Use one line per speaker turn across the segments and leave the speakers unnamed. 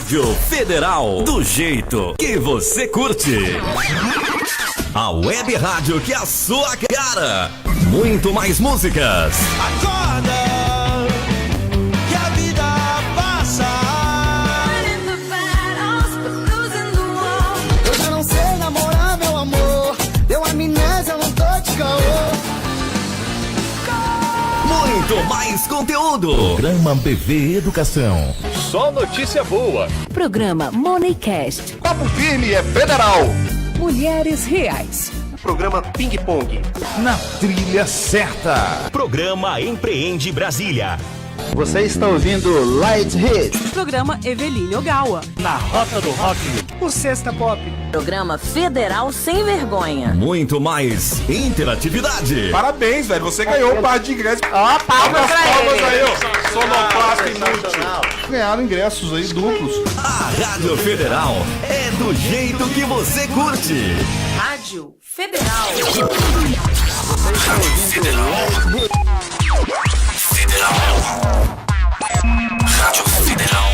Rádio Federal, do jeito que você curte. A web rádio que é a sua cara. Muito mais músicas.
Acorda, que a vida passa. Eu já não sei namorar, meu amor. Deu amnésia, eu não tô de caô.
Muito mais conteúdo. Programa BV Educação.
Só notícia boa.
Programa Moneycast.
Papo Firme é federal.
Mulheres Reais.
Programa Ping Pong.
Na trilha certa.
Programa Empreende Brasília.
Você está ouvindo Light Hit.
Programa Eveline Ogawa.
Na rota do rock.
O Sexta Pop.
Programa Federal Sem Vergonha.
Muito mais interatividade.
Parabéns, velho. Você ganhou um par de ingressos.
Ó, palmas pra ele.
Aí, ó. Sonoplasta inútil. Ganharam ingressos aí duplos.
A Rádio Federal é do jeito que você curte.
Rádio Federal.
Rádio Federal. Rádio Federal.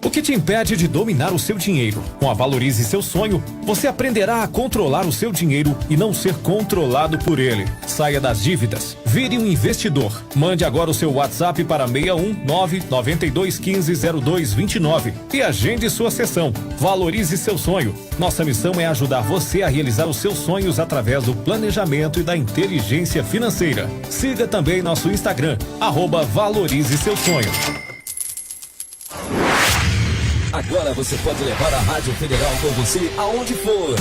O que te impede de dominar o seu dinheiro? Com a Valorize Seu Sonho, você aprenderá a controlar o seu dinheiro e não ser controlado por ele. Saia das dívidas, vire um investidor. Mande agora o seu WhatsApp para 61992150229 e agende sua sessão. Valorize Seu Sonho. Nossa missão é ajudar você a realizar os seus sonhos através do planejamento e da inteligência financeira. Siga também nosso Instagram, @Valorize Seu Sonho.
Agora você pode levar a Rádio Federal com você aonde for.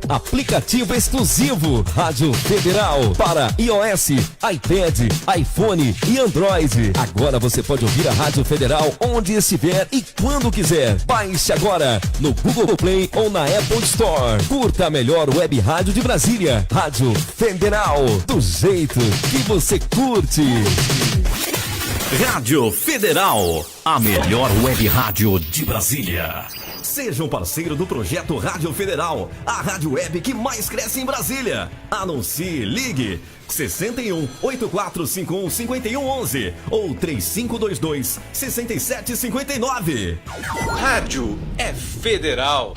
Aplicativo exclusivo Rádio Federal para iOS, iPad, iPhone e Android. Agora você pode ouvir a Rádio Federal onde estiver e quando quiser. Baixe agora no Google Play ou na Apple Store. Curta a melhor web rádio de Brasília. Rádio Federal, do jeito que você curte. Rádio Federal, a melhor web rádio de Brasília. Seja um parceiro do projeto Rádio Federal, a rádio web que mais cresce em Brasília. Anuncie, ligue 61 8451 5111 ou 3522 6759.
Rádio é federal.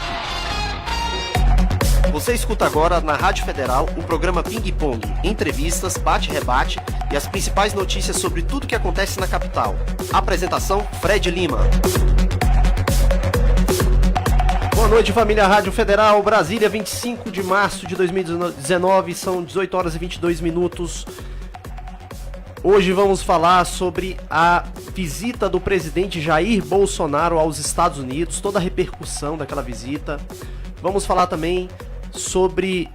Você escuta agora na Rádio Federal o programa Ping Pong, entrevistas, bate-rebate e as principais notícias sobre tudo que acontece na capital. Apresentação, Fred Lima. Boa noite, família Rádio Federal, Brasília, 25 de março de 2019, são 18 horas e 22 minutos. Hoje vamos falar sobre a visita do presidente Jair Bolsonaro aos Estados Unidos, toda a repercussão daquela visita. Vamos falar também sobre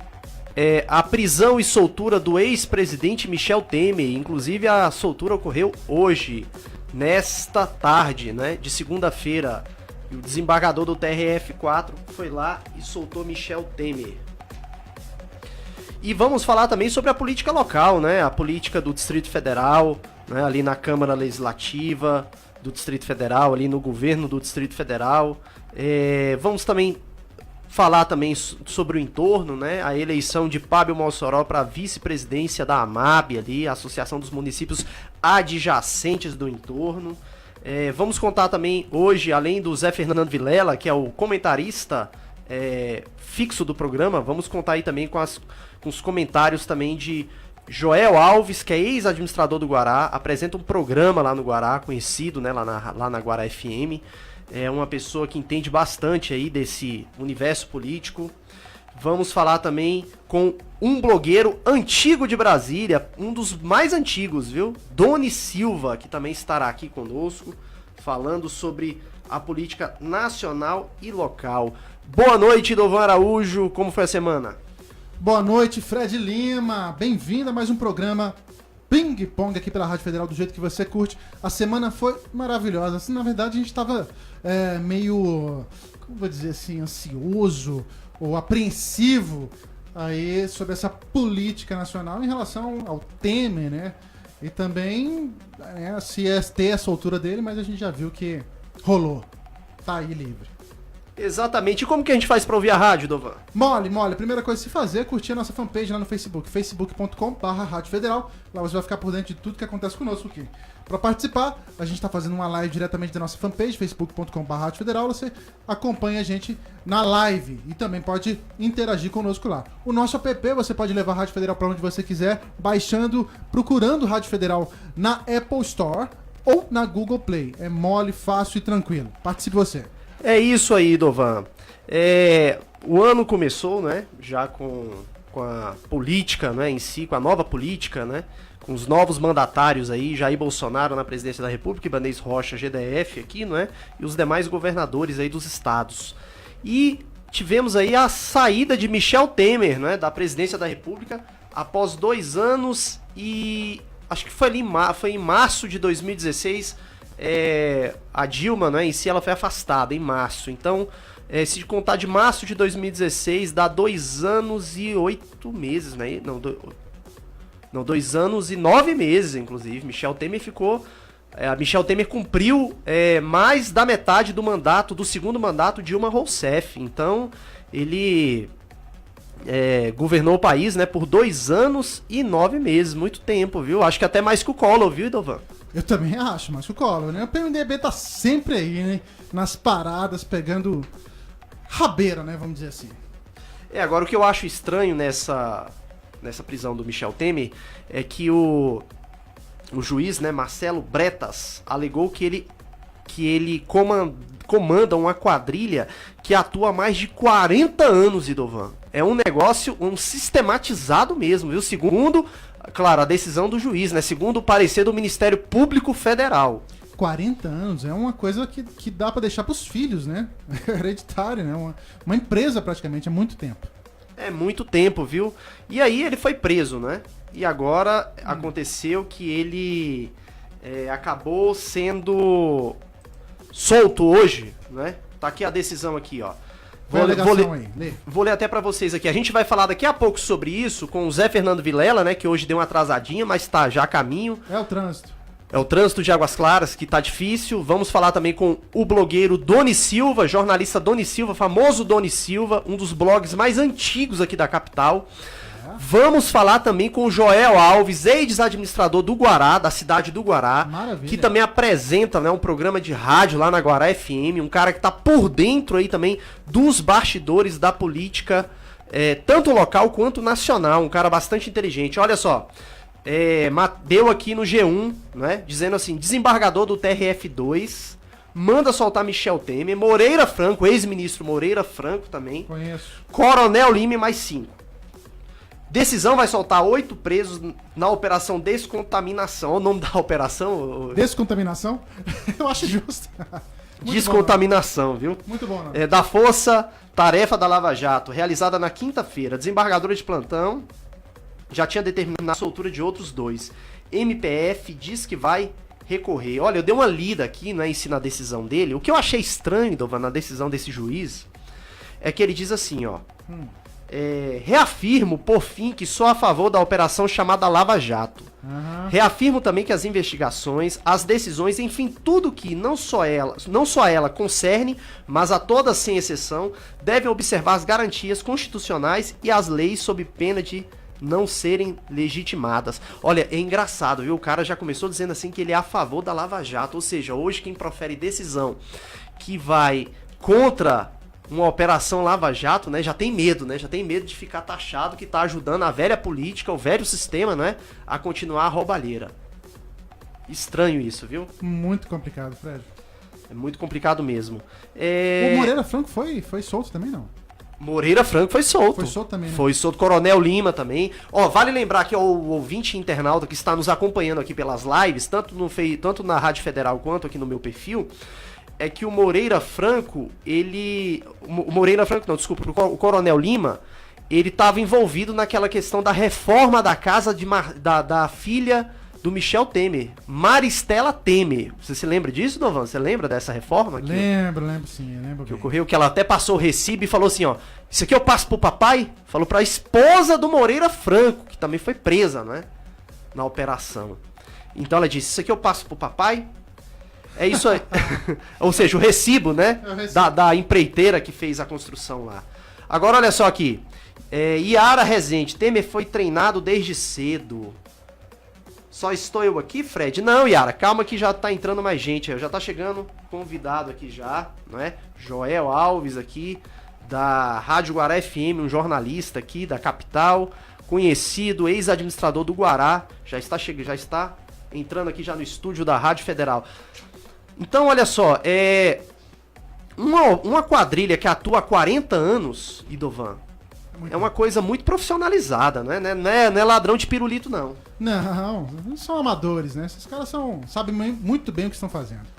a prisão e soltura do ex-presidente Michel Temer. Inclusive a soltura ocorreu hoje, nesta tarde, né, de segunda-feira. E o desembargador do TRF4 foi lá e soltou Michel Temer. E vamos falar também sobre a política local, né? A política do Distrito Federal, né? Ali na Câmara Legislativa do Distrito Federal, ali no governo do Distrito Federal. Vamos também falar também sobre o entorno, né? A eleição de Pábio Mossoró para a vice-presidência da AMAB ali, a Associação dos Municípios Adjacentes do Entorno. Vamos contar também hoje, além do Zé Fernando Vilela, que é o comentarista fixo do programa, vamos contar aí também com os comentários também de Joel Alves, que é ex-administrador do Guará, apresenta um programa lá no Guará, conhecido, né, lá na Guará FM. É uma pessoa que entende bastante aí desse universo político. Vamos falar também com um blogueiro antigo de Brasília, um dos mais antigos, viu? Doni Silva, que também estará aqui conosco, falando sobre a política nacional e local. Boa noite, Dovan Araújo, como foi a semana?
Boa noite, Fred Lima, bem-vindo a mais um programa Ping Pong aqui pela Rádio Federal, do jeito que você curte. A semana foi maravilhosa, assim, na verdade a gente estava meio, como vou dizer assim, ansioso ou apreensivo aí sobre essa política nacional em relação ao Temer, né? E também se ter a soltura dele, mas a gente já viu que rolou. Tá aí livre.
Exatamente. E como que a gente faz pra ouvir a rádio, Dovan?
Mole. A primeira coisa a se fazer é curtir a nossa fanpage lá no Facebook, facebook.com/Rádio Federal. Lá você vai ficar por dentro de tudo que acontece conosco aqui. Para participar, a gente está fazendo uma live diretamente da nossa fanpage, facebook.com/Rádio Federal. Você acompanha a gente na live e também pode interagir conosco lá. O nosso app, você pode levar a Rádio Federal para onde você quiser, baixando, procurando Rádio Federal na Apple Store ou na Google Play. É mole, fácil e tranquilo. Participe você.
É isso aí, Dovan. O ano começou, né? Já com a política, né, em si, com a nova política, né? Com os novos mandatários aí, Jair Bolsonaro na presidência da República, Ibanez Rocha, GDF aqui, não é? E os demais governadores aí dos estados. E tivemos aí a saída de Michel Temer, né, da presidência da República, após 2 anos e... acho que foi em março de 2016, a Dilma, né, em si, ela foi afastada em março. Então, se contar de março de 2016, dá 2 anos e 8 meses, né? Não, 2 anos e 9 meses, inclusive. Michel Temer ficou... Michel Temer cumpriu mais da metade do mandato, do segundo mandato de Dilma Rousseff. Então, ele governou o país, né, por 2 anos e 9 meses. Muito tempo, viu? Acho que até mais que o Collor, viu, Idovan?
Eu também acho, mas o Collor, né? O PMDB tá sempre aí, né? Nas paradas, pegando rabeira, né? Vamos dizer assim.
Agora o que eu acho estranho nessa prisão do Michel Temer é que o juiz, né, Marcelo Bretas, alegou que ele comanda uma quadrilha que atua há mais de 40 anos, Idovan. É um negócio sistematizado mesmo, viu? Segundo, claro, a decisão do juiz, né? Segundo o parecer do Ministério Público Federal.
40 anos é uma coisa que dá pra deixar pros filhos, né? Hereditário, né? Uma empresa praticamente, é muito tempo.
É muito tempo, viu? E aí ele foi preso, né? E agora aconteceu que ele acabou sendo solto hoje, né? Tá aqui a decisão aqui, ó. Vou ler até pra vocês aqui. A gente vai falar daqui a pouco sobre isso com o Zé Fernando Vilela, né? Que hoje deu uma atrasadinha, mas tá já a caminho.
É o trânsito.
É o trânsito de Águas Claras que tá difícil. Vamos falar também com o blogueiro Doni Silva, jornalista Doni Silva, famoso Doni Silva, um dos blogs mais antigos aqui da capital. Vamos falar também com o Joel Alves, ex-administrador do Guará, da cidade do Guará.
Maravilha.
Que também apresenta, né, um programa de rádio lá na Guará FM, um cara que tá por dentro aí também dos bastidores da política, tanto local quanto nacional, um cara bastante inteligente. Olha só, deu aqui no G1, né, dizendo assim, desembargador do TRF2 manda soltar Michel Temer, Moreira Franco, ex-ministro Moreira Franco também,
Conheço.
Coronel Lima e mais 5. Decisão vai soltar 8 presos na Operação Descontaminação. Olha o nome da operação?
Descontaminação? Eu acho justo.
Descontaminação, viu?
Muito bom, né?
Da Força Tarefa da Lava Jato, realizada na quinta-feira. Desembargadora de plantão já tinha determinado a soltura de outros 2. MPF diz que vai recorrer. Olha, eu dei uma lida aqui, né, na decisão dele. O que eu achei estranho, Dovan, na decisão desse juiz, é que ele diz assim, ó... reafirmo, por fim, que sou a favor da operação chamada Lava Jato. Reafirmo também que as investigações, as decisões, enfim, tudo que não só ela concerne, mas a todas sem exceção, devem observar as garantias constitucionais e as leis sob pena de não serem legitimadas. Olha, é engraçado, viu? O cara já começou dizendo assim que ele é a favor da Lava Jato, ou seja, hoje quem profere decisão que vai contra uma operação Lava Jato, né, já tem medo, né, já tem medo de ficar taxado que tá ajudando a velha política, o velho sistema, né, a continuar a roubalheira. Estranho isso, viu?
Muito complicado, Fred.
É muito complicado mesmo.
O Moreira Franco foi solto também, não?
Moreira Franco foi solto.
Foi solto também, né?
Foi solto. Coronel Lima também. Ó, vale lembrar que o ouvinte internauta que está nos acompanhando aqui pelas lives, tanto na Rádio Federal quanto aqui no meu perfil, é que o Moreira Franco, o Coronel Lima, ele estava envolvido naquela questão da reforma da casa da filha do Michel Temer, Maristela Temer. Você se lembra disso, Dovan? Você lembra dessa reforma?
Lembro sim, lembro.
Que ocorreu, que ela até passou o recibo e falou assim, ó, isso aqui eu passo pro papai? Falou pra esposa do Moreira Franco, que também foi presa, né, na operação. Então ela disse, isso aqui eu passo pro papai? É isso aí. Ou seja, o recibo, né?
É o recibo.
Da empreiteira que fez a construção lá. Agora, olha só aqui. Yara Rezende, Temer foi treinado desde cedo. Só estou eu aqui, Fred? Não, Yara, calma que já tá entrando mais gente. Já tá chegando convidado aqui já, não é? Joel Alves aqui, da Rádio Guará FM, um jornalista aqui da capital, conhecido, ex-administrador do Guará. Já está entrando aqui já no estúdio da Rádio Federal. Então, olha só, uma quadrilha que atua há 40 anos, Idovan, é uma coisa muito profissionalizada, não é ladrão de pirulito, não.
Não, são amadores, né? Esses caras sabem muito bem o que estão fazendo.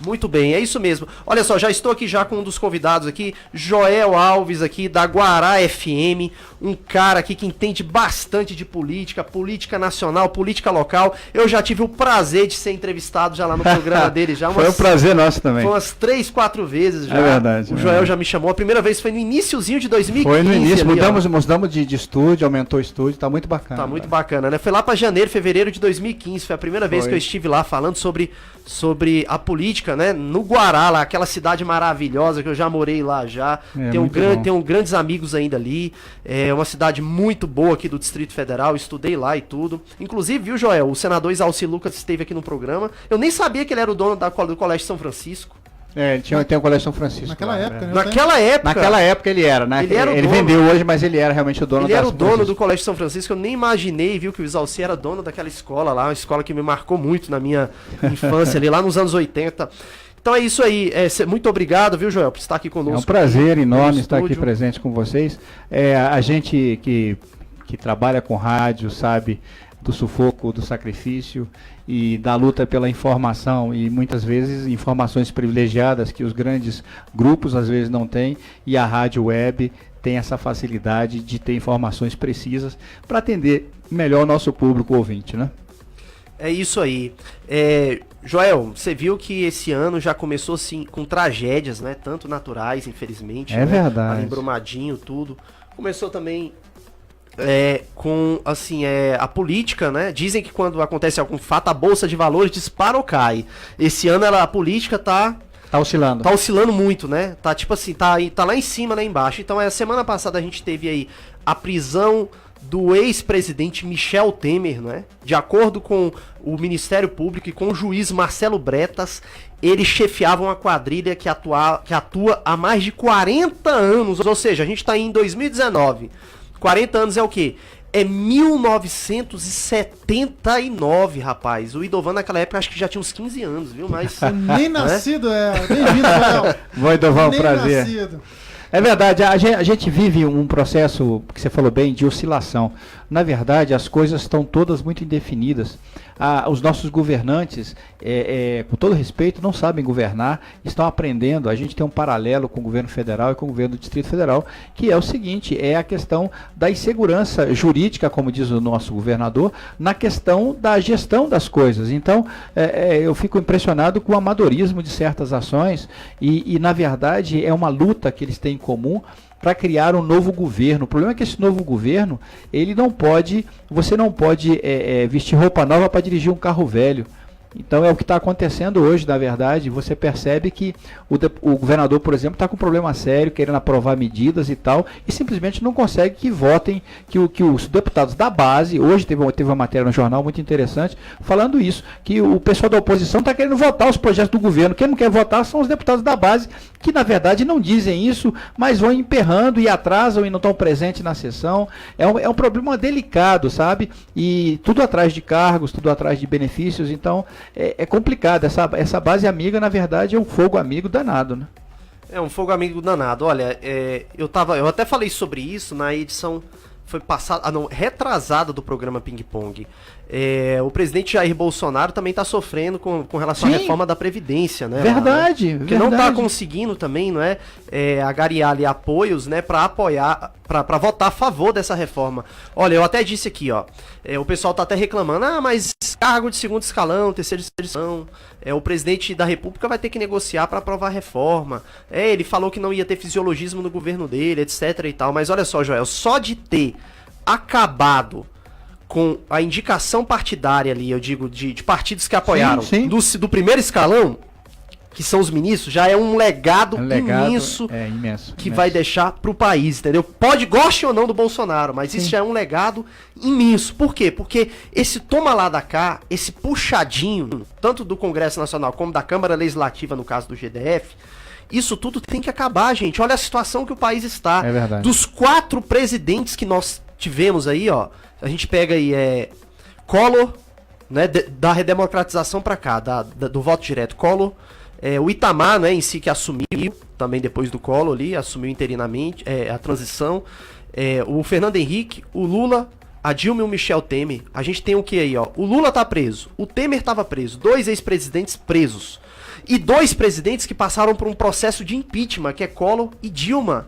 Muito bem, é isso mesmo. Olha só, já estou aqui já com um dos convidados aqui, Joel Alves aqui, da Guará FM, um cara aqui que entende bastante de política nacional, política local. Eu já tive o prazer de ser entrevistado já lá no programa dele.
Foi um prazer nosso também.
Foi umas 3, 4 vezes já.
É verdade.
O Joel já me chamou. A primeira vez foi no iniciozinho de 2015.
Foi no início,
ali,
mudamos de estúdio, aumentou o estúdio, tá muito bacana.
Tá muito bacana, né? Foi lá pra janeiro, fevereiro de 2015, foi a primeira vez que eu estive lá falando sobre a política, né? No Guará, lá, aquela cidade maravilhosa que eu já morei lá já. Tenho grandes amigos ainda ali. É uma cidade muito boa aqui do Distrito Federal, estudei lá e tudo. Inclusive, viu, Joel, o senador Isalci Lucas esteve aqui no programa. Eu nem sabia que ele era o dono do Colégio São Francisco.
Tem o Colégio São Francisco.
Naquela
lá,
época, né?
Naquela época ele era, né?
Ele
vendeu hoje, mas ele era realmente o dono
Ele era o dono do Colégio São Francisco. Eu nem imaginei, viu, que o Isalci era dono daquela escola lá, uma escola que me marcou muito na minha infância ali, lá nos anos 80. Então é isso aí. Muito obrigado, viu, Joel, por estar aqui conosco.
É um prazer enorme estar aqui presente com vocês. A gente que trabalha com rádio sabe do sufoco, do sacrifício e da luta pela informação, e muitas vezes informações privilegiadas que os grandes grupos às vezes não têm, e a rádio web tem essa facilidade de ter informações precisas para atender melhor o nosso público ouvinte, né?
É isso aí. Joel, você viu que esse ano já começou assim com tragédias, né? Tanto naturais, infelizmente.
É verdade.
Ali em Brumadinho, tudo. Começou também com, assim, a política, né? Dizem que quando acontece algum fato, a Bolsa de Valores dispara ou cai. Esse ano a política tá
oscilando.
Tá oscilando muito, né? Tá tipo assim, tá lá em cima, lá embaixo. Então, semana passada a gente teve aí a prisão do ex-presidente Michel Temer, não é? De acordo com o Ministério Público e com o juiz Marcelo Bretas, eles chefiavam uma quadrilha que atua há mais de 40 anos. Ou seja, a gente tá em 2019. 40 anos é o quê? É 1979, rapaz. O Idovan naquela época acho que já tinha uns 15 anos, viu? Mas
nem nascido Bem-vindo, Joel.
Vou, Idovan, um
nem
prazer.
Nascido.
É verdade, a gente vive um processo, que você falou bem, de oscilação. Na verdade, as coisas estão todas muito indefinidas. Os nossos governantes, com todo respeito, não sabem governar, estão aprendendo. A gente tem um paralelo com o governo federal e com o governo do Distrito Federal, que é o seguinte, é a questão da insegurança jurídica, como diz o nosso governador, na questão da gestão das coisas. Então, eu fico impressionado com o amadorismo de certas ações e, na verdade, é uma luta que eles têm em comum para criar um novo governo. O problema é que esse novo governo, você não pode vestir roupa nova para dirigir um carro velho. Então é o que está acontecendo hoje, na verdade. Você percebe que o governador, por exemplo, está com um problema sério, querendo aprovar medidas e tal, e simplesmente não consegue que votem, que os deputados da base, hoje teve uma matéria no jornal muito interessante, falando isso, que o pessoal da oposição está querendo votar os projetos do governo. Quem não quer votar são os deputados da base, que na verdade não dizem isso, mas vão emperrando e atrasam e não estão presentes na sessão. É um problema delicado, sabe? E tudo atrás de cargos, tudo atrás de benefícios, então é complicado. Essa base amiga, na verdade, é um fogo amigo danado, né?
É um fogo amigo danado. Olha, eu até falei sobre isso na edição retrasada do programa Ping Pong. O presidente Jair Bolsonaro também está sofrendo com relação à reforma da Previdência, né?
Verdade.
Porque não está conseguindo também, não agariar ali apoios, né, para apoiar, para votar a favor dessa reforma. Olha, eu até disse aqui, o pessoal tá até reclamando, mas cargo de segundo escalão, terceiro escalão, o presidente da República vai ter que negociar para aprovar a reforma. Ele falou que não ia ter fisiologismo no governo dele, etc e tal. Mas olha só, Joel, só de ter acabado com a indicação partidária ali, eu digo, de partidos que apoiaram
sim.
Do primeiro escalão, que são os ministros, já é um legado, imenso,
imenso
que vai deixar pro país, entendeu? Goste ou não do Bolsonaro, mas isso já é um legado imenso. Por quê? Porque esse toma lá da cá, esse puxadinho, tanto do Congresso Nacional como da Câmara Legislativa, no caso do GDF, isso tudo tem que acabar, gente. Olha a situação que o país está.
É verdade.
Dos 4 presidentes que nós tivemos aí, ó, a gente pega aí, Collor, né, da redemocratização pra cá, do voto direto, Collor, o Itamar, né, em si, que assumiu, também depois do Collor ali, assumiu interinamente a transição, o Fernando Henrique, o Lula, a Dilma e o Michel Temer. A gente tem o que aí, ó? O Lula tá preso, o Temer tava preso, 2 ex-presidentes presos, e 2 presidentes que passaram por um processo de impeachment, que é Collor e Dilma.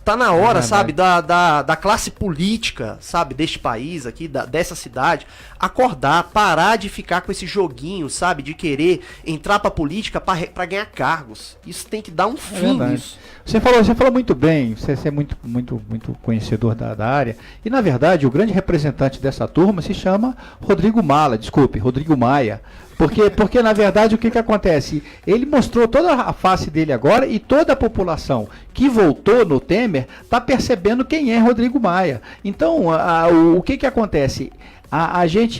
Tá na hora, sabe, da classe política, sabe, deste país aqui, dessa cidade, acordar, parar de ficar com esse joguinho, sabe, de querer entrar pra política pra ganhar cargos. Isso tem que dar um fim nisso.
Você falou muito bem, você é muito conhecedor da área, e na verdade o grande representante dessa turma se chama Rodrigo Maia. Porque na verdade o que acontece? Ele mostrou toda a face dele agora e toda a população que votou no Temer está percebendo quem é Rodrigo Maia. Então, o que acontece?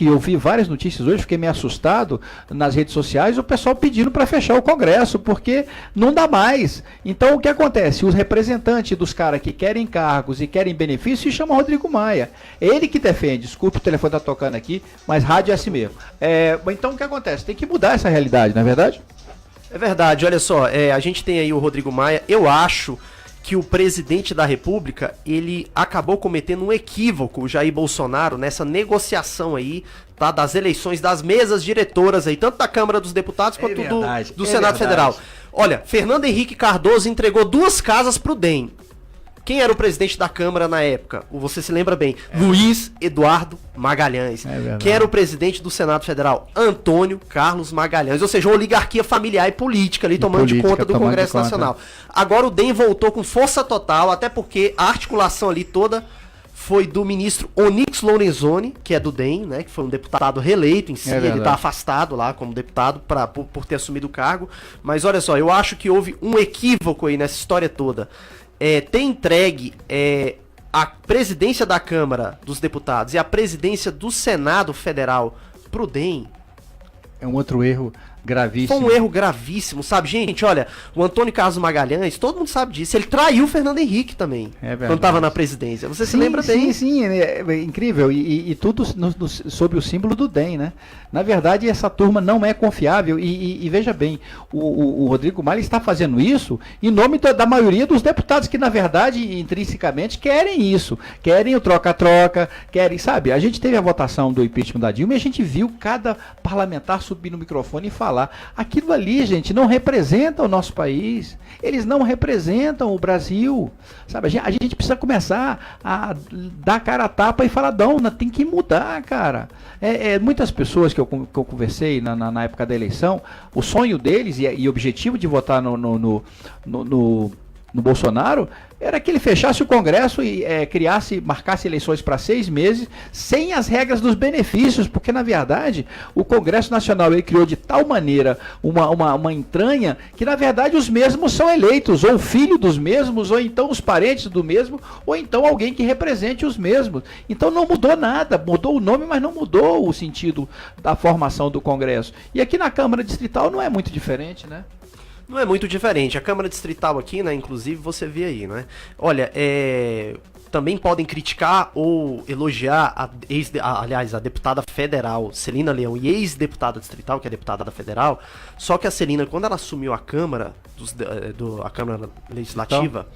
Eu vi várias notícias hoje, fiquei meio assustado nas redes sociais, o pessoal pedindo para fechar o Congresso, porque não dá mais. Então o que acontece? Os representantes dos caras que querem cargos e querem benefícios se chamam Rodrigo Maia. Ele que defende, desculpa, o telefone tá tocando aqui, mas rádio é assim mesmo. Então o que acontece? Tem que mudar essa realidade, não é verdade?
É verdade, olha só, a gente tem aí o Rodrigo Maia, eu acho que o presidente da República, ele acabou cometendo um equívoco, o Jair Bolsonaro, nessa negociação aí, tá, das eleições das mesas diretoras aí, tanto da Câmara dos Deputados quanto do Senado Federal. Olha, Fernando Henrique Cardoso entregou 2 casas pro DEM. Quem era o presidente da Câmara na época? Você se lembra bem? Luiz Eduardo Magalhães. Quem era o presidente do Senado Federal? Antônio Carlos Magalhães. Ou seja, uma oligarquia familiar e política ali tomando de conta do Congresso Nacional. Agora o DEM voltou com força total, até porque a articulação ali toda foi do ministro Onyx Lorenzoni, que é do DEM, né? Que foi um deputado reeleito em si, ele tá afastado lá como deputado por ter assumido o cargo. Mas olha só, eu acho que houve um equívoco aí nessa história toda. Ter entregue a presidência da Câmara dos Deputados e a presidência do Senado Federal pro DEM
é um outro erro gravíssimo.
Foi um erro gravíssimo, sabe? Gente, olha, o Antônio Carlos Magalhães, todo mundo sabe disso, ele traiu o Fernando Henrique também, quando tava na presidência. Você se lembra bem?
Sim, é incrível. E tudo sob o símbolo do DEM, né? Na verdade, essa turma não é confiável. E veja bem, o Rodrigo Maia está fazendo isso em nome da maioria dos deputados que, na verdade, intrinsecamente, querem isso. Querem o troca-troca, querem, sabe? A gente teve a votação do impeachment da Dilma e a gente viu cada parlamentar subir no microfone e falar. Aquilo ali, gente, não representa o nosso país. Eles não representam o Brasil. Sabe? A gente precisa começar a dar cara a tapa e falar, não, tem que mudar, cara. Muitas pessoas que eu conversei na época da eleição, o sonho deles e o objetivo de votar no Bolsonaro era que ele fechasse o Congresso e marcasse eleições para 6 meses sem as regras dos benefícios, porque na verdade o Congresso Nacional ele criou de tal maneira uma entranha que na verdade os mesmos são eleitos, ou o filho dos mesmos, ou então os parentes do mesmo, ou então alguém que represente os mesmos. Então não mudou nada, mudou o nome, mas não mudou o sentido da formação do Congresso. E aqui na Câmara Distrital não é muito diferente, né?
Não é muito diferente. A Câmara Distrital aqui, né, inclusive, você vê aí, né? Olha, também podem criticar ou elogiar a deputada federal Celina Leão e ex-deputada distrital, que é deputada federal, só que a Celina, quando ela assumiu a Câmara, a Câmara Legislativa,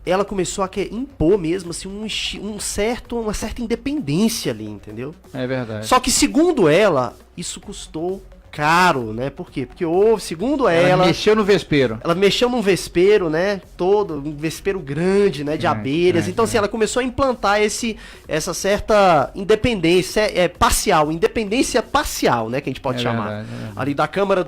ela começou a impor mesmo assim, uma certa independência ali, entendeu?
É verdade.
Só que, segundo ela, isso custou caro, né? Por quê? Porque segundo ela
mexeu no vespeiro.
Ela mexeu num vespeiro, né? Um vespeiro grande, né? De abelhas. Então, assim, ela começou a implantar essa certa independência parcial, independência parcial, né? Que a gente pode chamar.
Verdade.
Ali da Câmara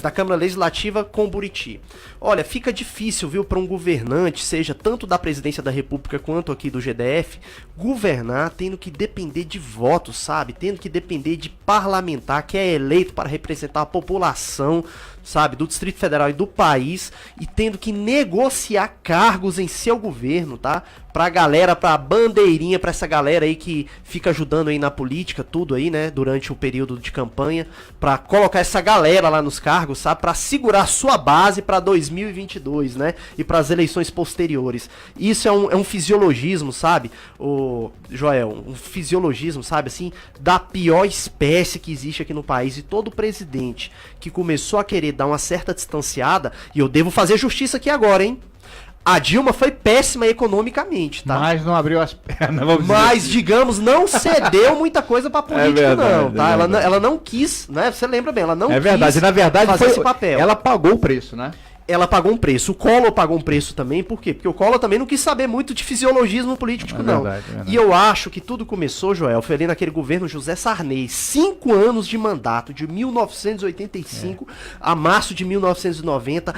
da Câmara Legislativa com Buriti. Olha, fica difícil, viu, para um governante, seja tanto da presidência da República quanto aqui do GDF, governar tendo que depender de votos, sabe? Tendo que depender de parlamentar que é eleito para representar a população, sabe, do Distrito Federal e do país, e tendo que negociar cargos em seu governo, tá? Pra galera, pra bandeirinha, pra essa galera aí que fica ajudando aí na política, tudo aí, né, durante o período de campanha, pra colocar essa galera lá nos cargos, sabe, pra segurar sua base pra 2022, né, e pras eleições posteriores. Isso é um fisiologismo, sabe, o Joel, um fisiologismo, sabe, assim, da pior espécie que existe aqui no país, e todo presidente que começou a querer dar uma certa distanciada, e eu devo fazer justiça aqui agora, hein. A Dilma foi péssima economicamente, tá?
Mas não abriu as pernas, vamos dizer
Mas,
assim.
digamos, não cedeu muita coisa pra política,
verdade,
não, tá?
é verdade.
Ela não quis, né? Você lembra bem, ela não
É
quis
verdade, na verdade
fazer
foi,
esse papel.
ela pagou o preço, né?
Ela pagou um preço. O Collor pagou um preço também, por quê? Porque o Collor também não quis saber muito de fisiologismo político, não.
Verdade, é verdade.
E eu acho que tudo começou, Joel, foi ali naquele governo José Sarney. 5 anos de mandato, de 1985 a março de 1990.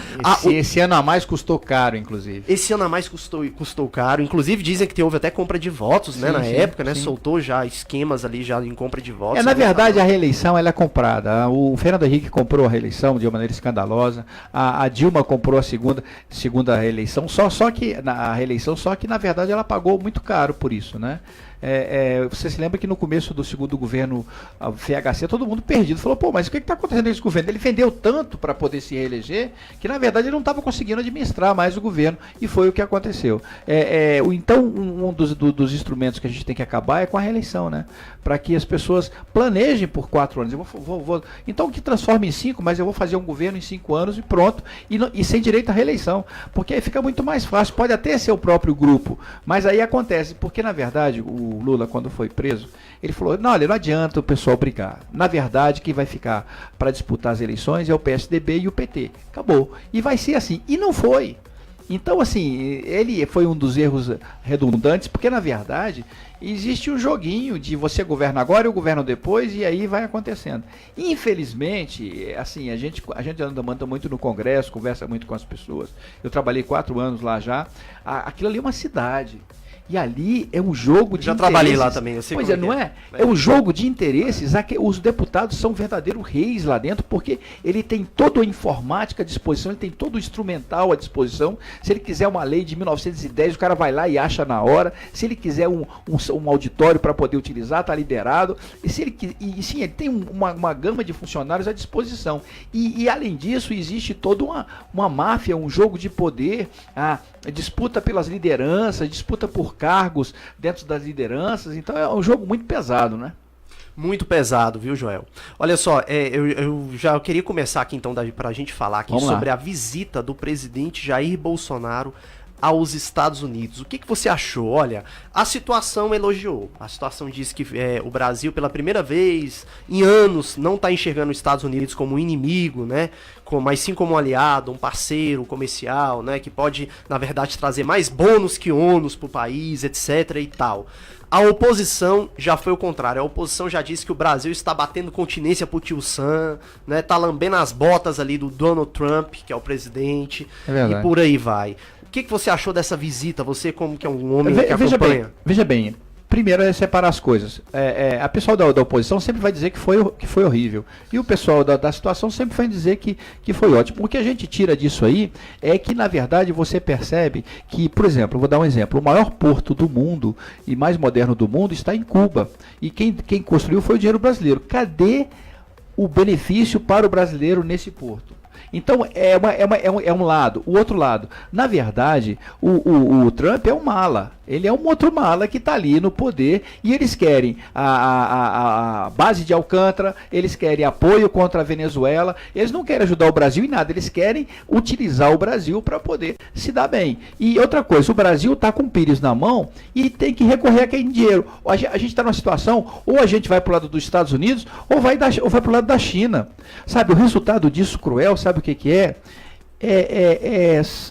Esse ano a mais custou caro, inclusive.
Esse ano a mais custou caro. Inclusive dizem que houve até compra de votos, né?
Sim,
Na
sim,
época, né?
sim.
Soltou já esquemas ali já em compra de votos.
Na
né?
verdade, a reeleição ela é comprada. O Fernando Henrique comprou a reeleição de uma maneira escandalosa. A Dilma comprou a segunda reeleição, só que na verdade ela pagou muito caro por isso, né? Você se lembra que no começo do segundo governo FHC, todo mundo perdido, falou, pô, mas o que está acontecendo nesse governo? Ele vendeu tanto para poder se reeleger, que na verdade ele não estava conseguindo administrar mais o governo, e foi o que aconteceu. Então, um dos instrumentos que a gente tem que acabar é com a reeleição, né? Para que as pessoas planejem por 4 anos. Então que transforme em 5, mas eu vou fazer um governo em 5 anos e pronto, e sem direito à reeleição, porque aí fica muito mais fácil, pode até ser o próprio grupo, mas aí acontece, porque na verdade o Lula, quando foi preso, ele falou, não, olha, não adianta o pessoal brigar, na verdade quem vai ficar para disputar as eleições é o PSDB e o PT, acabou, e vai ser assim, e não foi. Então, assim, ele foi um dos erros redundantes, porque na verdade existe um joguinho de você governa agora e eu governo depois, e aí vai acontecendo. Infelizmente, assim, a gente anda muito no Congresso, conversa muito com as pessoas. Eu trabalhei 4 anos lá já. Aquilo ali é uma cidade. E ali é um jogo de interesses. Já
trabalhei lá também, eu sei.
Pois não é? É um jogo de interesses. Os deputados são verdadeiros reis lá dentro, porque ele tem toda a informática à disposição, ele tem todo o instrumental à disposição. Se ele quiser uma lei de 1910, o cara vai lá e acha na hora. Se ele quiser um auditório para poder utilizar, está liberado. Sim, ele tem uma gama de funcionários à disposição. E além disso, existe toda uma máfia, um jogo de poder, a disputa pelas lideranças, disputa por cargos dentro das lideranças, então é um jogo muito pesado, né?
Muito pesado, viu, Joel? Olha só, eu já queria começar aqui então pra gente falar aqui sobre a visita do presidente Jair Bolsonaro aos Estados Unidos. O que você achou? Olha, a situação elogiou. A situação diz que o Brasil, pela primeira vez em anos, não está enxergando os Estados Unidos como um inimigo, né? Mas sim como um aliado, um parceiro comercial, né? Que pode, na verdade, trazer mais bônus que ônus para o país, etc. e tal. A oposição já foi o contrário. A oposição já disse que o Brasil está batendo continência pro tio Sam, né? Tá lambendo as botas ali do Donald Trump, que é o presidente, e por aí vai. O que você achou dessa visita? Você, como que é um homem que acompanha?
Veja bem, primeiro é separar as coisas. A pessoal da oposição sempre vai dizer que foi horrível. E o pessoal da situação sempre vai dizer que foi ótimo. O que a gente tira disso aí é que, na verdade, você percebe que, por exemplo, vou dar um exemplo, o maior porto do mundo e mais moderno do mundo está em Cuba. E quem construiu foi o dinheiro brasileiro. Cadê o benefício para o brasileiro nesse porto? Então, é um lado. O outro lado, na verdade, o Trump é um mala. Ele é um outro mala que está ali no poder e eles querem a base de Alcântara, eles querem apoio contra a Venezuela, eles não querem ajudar o Brasil em nada, eles querem utilizar o Brasil para poder se dar bem. E outra coisa, o Brasil está com o Pires na mão e tem que recorrer a aquele dinheiro. A gente está numa situação, ou a gente vai para o lado dos Estados Unidos, ou vai para o lado da China. Sabe, o resultado disso cruel, sabe o que é?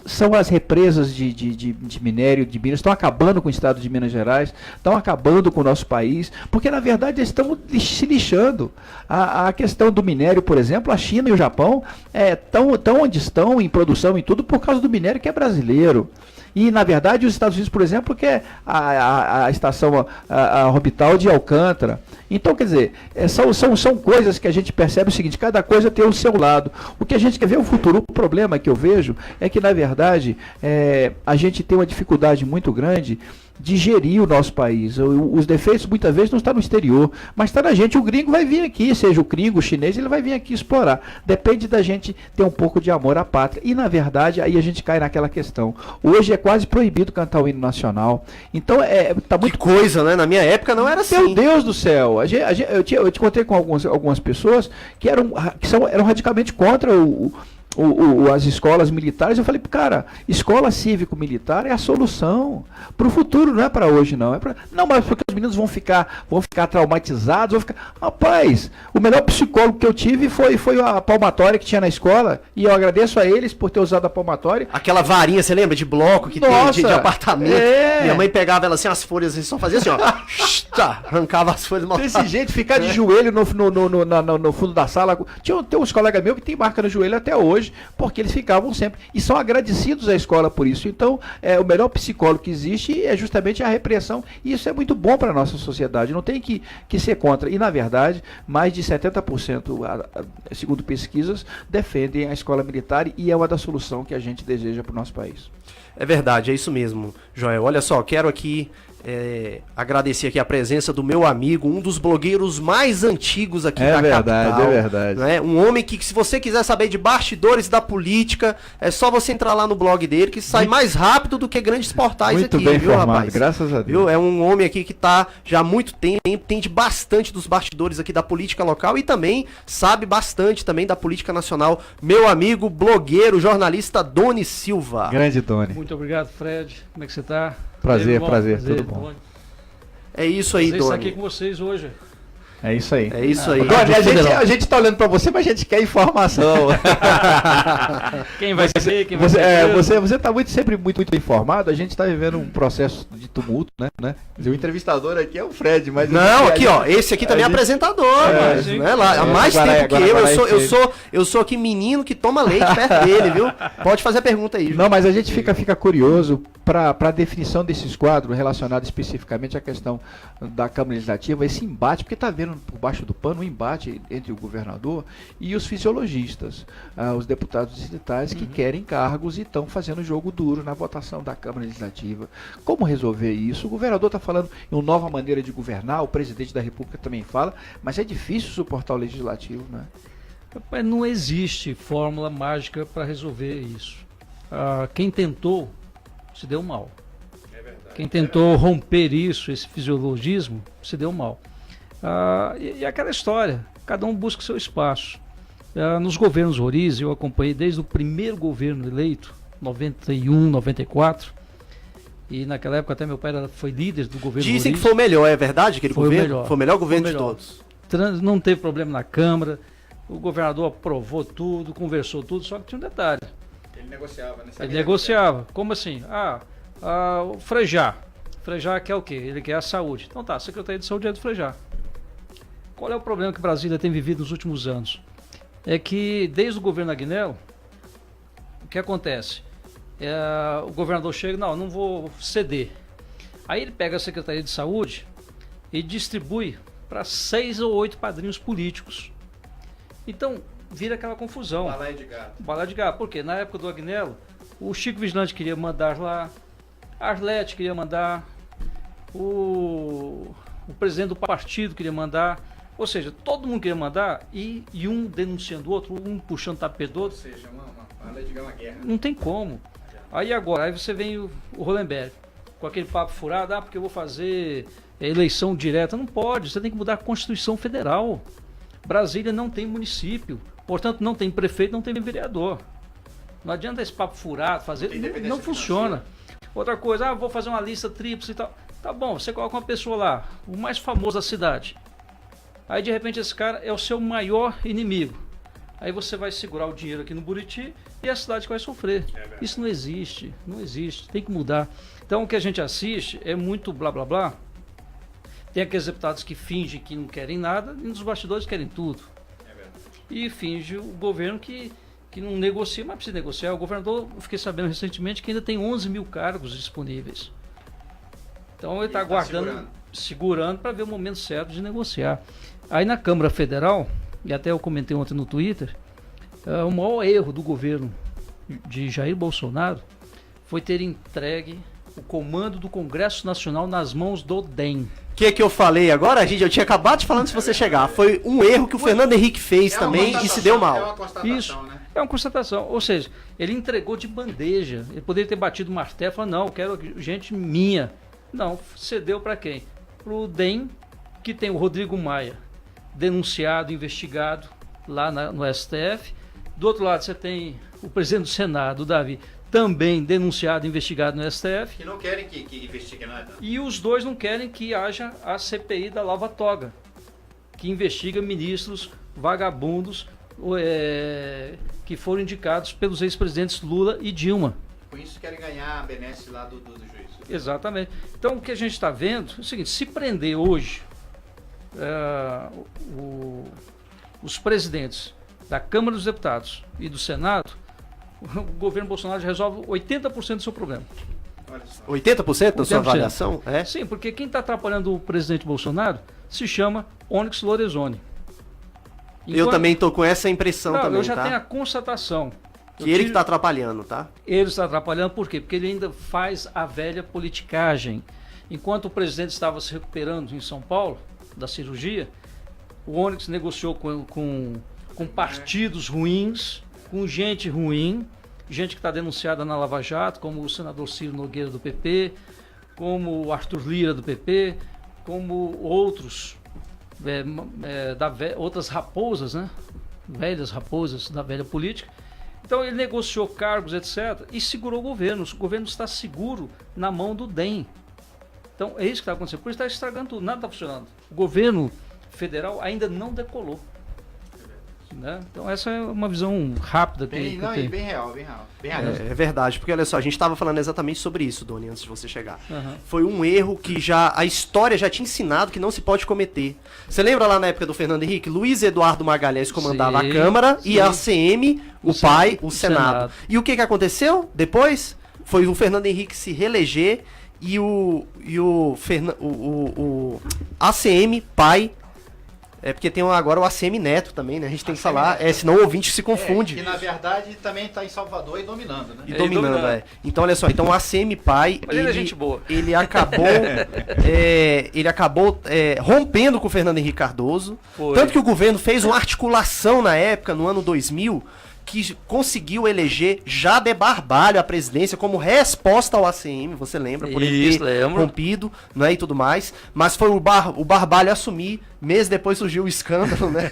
São as represas de minério de Minas, estão acabando com o estado de Minas Gerais, estão acabando com o nosso país, porque na verdade eles estão se lixando. A questão do minério, por exemplo, a China e o Japão estão onde estão em produção e tudo por causa do minério que é brasileiro. E, na verdade, os Estados Unidos, por exemplo, quer a estação a orbital de Alcântara. Então, quer dizer, são coisas que a gente percebe o seguinte, cada coisa tem o seu lado. O que a gente quer ver é o futuro. O problema que eu vejo é que, na verdade, a gente tem uma dificuldade muito grande de gerir o nosso país. Os defeitos muitas vezes não estão no exterior, mas está na gente. O gringo vai vir aqui, seja o gringo, o chinês, ele vai vir aqui explorar. Depende da gente ter um pouco de amor à pátria. E na verdade, aí a gente cai naquela questão. Hoje é quase proibido cantar o hino nacional. Então tá muito...
Que coisa, né? Na minha época não era assim.
Meu Deus do céu! Eu te encontrei com algumas pessoas que eram radicalmente contra as escolas militares. Eu falei, cara, escola cívico-militar é a solução para o futuro, não é para hoje, não. Não, mas porque os meninos vão ficar traumatizados, Rapaz, o melhor psicólogo que eu tive foi a palmatória que tinha na escola, e eu agradeço a eles por ter usado a palmatória.
Aquela varinha, você lembra, de bloco que tem de apartamento? Minha mãe pegava ela assim, as folhas, assim, só fazia assim, ó, arrancava as folhas.
Desse jeito, ficar de joelho no fundo da sala. Tem uns colegas meus que tem marca no joelho até hoje, porque eles ficavam sempre, e são agradecidos à escola por isso. Então, o melhor psicólogo que existe é justamente a repressão, e isso é muito bom para a nossa sociedade, não tem que ser contra. E, na verdade, mais de 70%, segundo pesquisas, defendem a escola militar, e é uma da solução que a gente deseja para o nosso país.
É verdade, é isso mesmo, Joel. Olha só, quero aqui agradecer aqui a presença do meu amigo, um dos blogueiros mais antigos aqui da capital.
É verdade.
Né? Um homem que, se você quiser saber de bastidores da política, é só você entrar lá no blog dele, que sai mais rápido do que grandes portais
muito
aqui,
bem
viu,
informado,
rapaz?
graças a Deus.
Viu? É um homem aqui que está já há muito tempo, entende bastante dos bastidores aqui da política local e também sabe bastante também da política nacional. Meu amigo, blogueiro, jornalista Doni Silva.
Grande Doni.
Muito obrigado, Fred. Como é que você está?
Prazer, tudo bom.
É isso aí, Doni.
Estar aqui com vocês hoje.
É isso aí.
É isso aí.
Doni, a gente tá olhando pra você, mas a gente quer informação.
Quem vai ser, quem vai ser.
Você tá sempre muito informado. A gente tá vivendo um processo de tumulto, né? O entrevistador aqui é o Fred, mas...
Não, aqui, ó, esse aqui também é apresentador, mas, né, lá, há mais tempo que eu sou aqui menino que toma leite perto dele, viu? Pode fazer a pergunta aí.
Não, mas a gente fica curioso para a definição desses quadros relacionados especificamente à questão da Câmara Legislativa, esse embate, porque está vendo por baixo do pano um embate entre o governador e os fisiologistas, os deputados distritais que querem cargos e estão fazendo jogo duro na votação da Câmara Legislativa. Como resolver isso? O governador está falando em uma nova maneira de governar, o presidente da República também fala, mas é difícil suportar o legislativo, né?
Não existe fórmula mágica para resolver isso. Quem tentou se deu mal. Quem tentou romper isso, esse fisiologismo, se deu mal. E aquela história, cada um busca o seu espaço. Nos governos Roriz, eu acompanhei desde o primeiro governo eleito, 91, 94, e naquela época até meu pai foi líder do governo
Dizem
Roriz.
que foi o melhor, é verdade? Aquele
foi
governo?
O melhor.
Foi o melhor governo de todos.
Não teve problema na Câmara, o governador aprovou tudo, conversou tudo, só que tinha um detalhe.
Ele negociava, né?
Ele negociava. Como assim? O Frejá. Frejá quer o quê? Ele quer a saúde. Então tá, a Secretaria de Saúde é do Frejá. Qual é o problema que Brasília tem vivido nos últimos anos? É que desde o governo Agnello, o que acontece? O governador chega, não vou ceder. Aí ele pega a Secretaria de Saúde e distribui para 6 ou 8 padrinhos políticos. Então, vira aquela confusão. Balaio de gato. Por quê? Na época do Agnello, o Chico Vigilante queria mandar lá, a Arlete queria mandar, o presidente do partido queria mandar, ou seja, todo mundo queria mandar e um denunciando o outro, um puxando o tapete do outro.
Ou seja, uma guerra.
Não tem como. Aí você vem o Hollenberg, com aquele papo furado, porque eu vou fazer eleição direta. Não pode, você tem que mudar a Constituição Federal. Brasília não tem município, portanto não tem prefeito, não tem vereador. Não adianta esse papo furado, não funciona. Outra coisa, vou fazer uma lista tríplice e tal. Tá bom, você coloca uma pessoa lá, o mais famoso da cidade. Aí de repente esse cara é o seu maior inimigo. Aí você vai segurar o dinheiro aqui no Buriti e a cidade vai sofrer. Isso não existe, tem que mudar. Então o que a gente assiste é muito blá blá blá. Tem aqueles deputados que fingem que não querem nada e nos bastidores querem tudo. E finge o governo que que não negocia, mas precisa negociar. O governador, eu fiquei sabendo recentemente que ainda tem 11 mil cargos disponíveis. Então ele está aguardando, segurando para ver o momento certo de negociar. Aí na Câmara Federal, e até eu comentei ontem no Twitter, o maior erro do governo de Jair Bolsonaro foi ter entregue o comando do Congresso Nacional nas mãos do DEM.
O que eu falei agora, gente? Eu tinha acabado de falar antes de você chegar. Foi um erro que o Fernando Henrique fez também e se deu mal.
É uma constatação,
Isso,
né?
é uma constatação. Ou seja, ele entregou de bandeja. Ele poderia ter batido o martelo e falado, não, eu quero gente minha. Não, cedeu para quem? Para o DEM, que tem o Rodrigo Maia, denunciado, investigado lá no STF. Do outro lado, você tem o presidente do Senado, o Davi, também denunciado, investigado no STF.
Que não querem que investigue nada.
E os dois não querem que haja a CPI da Lava Toga, que investiga ministros vagabundos que foram indicados pelos ex-presidentes Lula e Dilma.
Com isso querem ganhar a benesse lá do juiz.
Exatamente. Então o que a gente está vendo é o seguinte, se prender hoje os presidentes da Câmara dos Deputados e do Senado, o governo Bolsonaro já resolve 80% do seu problema.
80% da sua avaliação? É?
Sim, porque quem está atrapalhando o presidente Bolsonaro se chama Onyx Lorenzoni.
Eu também estou com essa impressão também,
eu já
tá?
tenho a constatação.
Que ele que está atrapalhando, tá?
Ele está atrapalhando por quê? Porque ele ainda faz a velha politicagem. Enquanto o presidente estava se recuperando em São Paulo, da cirurgia, o Onyx negociou com partidos ruins, com gente ruim, gente que está denunciada na Lava Jato, como o senador Ciro Nogueira do PP, como o Arthur Lira do PP, como outros, outras raposas, né? Velhas raposas da velha política. Então ele negociou cargos, etc., e segurou o governo. O governo está seguro na mão do DEM. Então é isso que está acontecendo. Por isso está estragando tudo, nada está funcionando. O governo federal ainda não decolou. Né? Então essa é uma visão rápida que eu tenho.
Bem real.
É verdade, porque olha só, a gente estava falando exatamente sobre isso, Doni, antes de você chegar.
Uhum.
Foi um erro que a história já tinha ensinado que não se pode cometer. Você lembra lá na época do Fernando Henrique? Luiz Eduardo Magalhães comandava a Câmara e a ACM, o Senado. E o que aconteceu depois? Foi o Fernando Henrique se reeleger e o ACM, pai. É porque tem agora o ACM Neto também, né? A gente tem que falar, senão o ouvinte se confunde.
Que na verdade também está em Salvador e dominando, né?
E dominando. Então olha só, então o ACM pai,
mas ele é gente boa.
Ele acabou rompendo com o Fernando Henrique Cardoso. Foi. Tanto que o governo fez uma articulação na época, no ano 2000, que conseguiu eleger Jader Barbalho à presidência como resposta ao ACM, você lembra? Por ele ter rompido, né, e tudo mais. Mas foi o Barbalho assumir, meses depois surgiu o escândalo, né?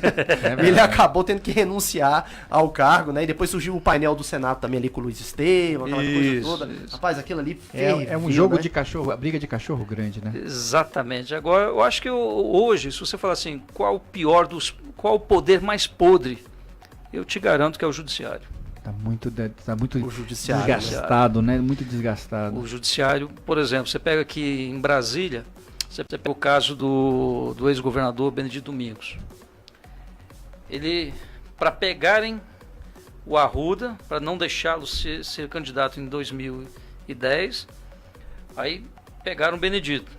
Ele acabou tendo que renunciar ao cargo, né? E depois surgiu o painel do Senado também ali com o Luiz Estevam, aquela coisa toda. Rapaz, aquilo ali
é um jogo, né? De cachorro, a briga de cachorro grande, né?
Exatamente. Agora, eu acho que hoje, se você falar assim, qual o poder mais podre, eu te garanto que é o judiciário.
Está muito
o judiciário,
desgastado, né? Muito desgastado.
O judiciário, por exemplo, você pega aqui em Brasília, você pega o caso do ex-governador Benedito Domingos. Ele, para pegarem o Arruda, para não deixá-lo ser candidato em 2010, aí pegaram o Benedito.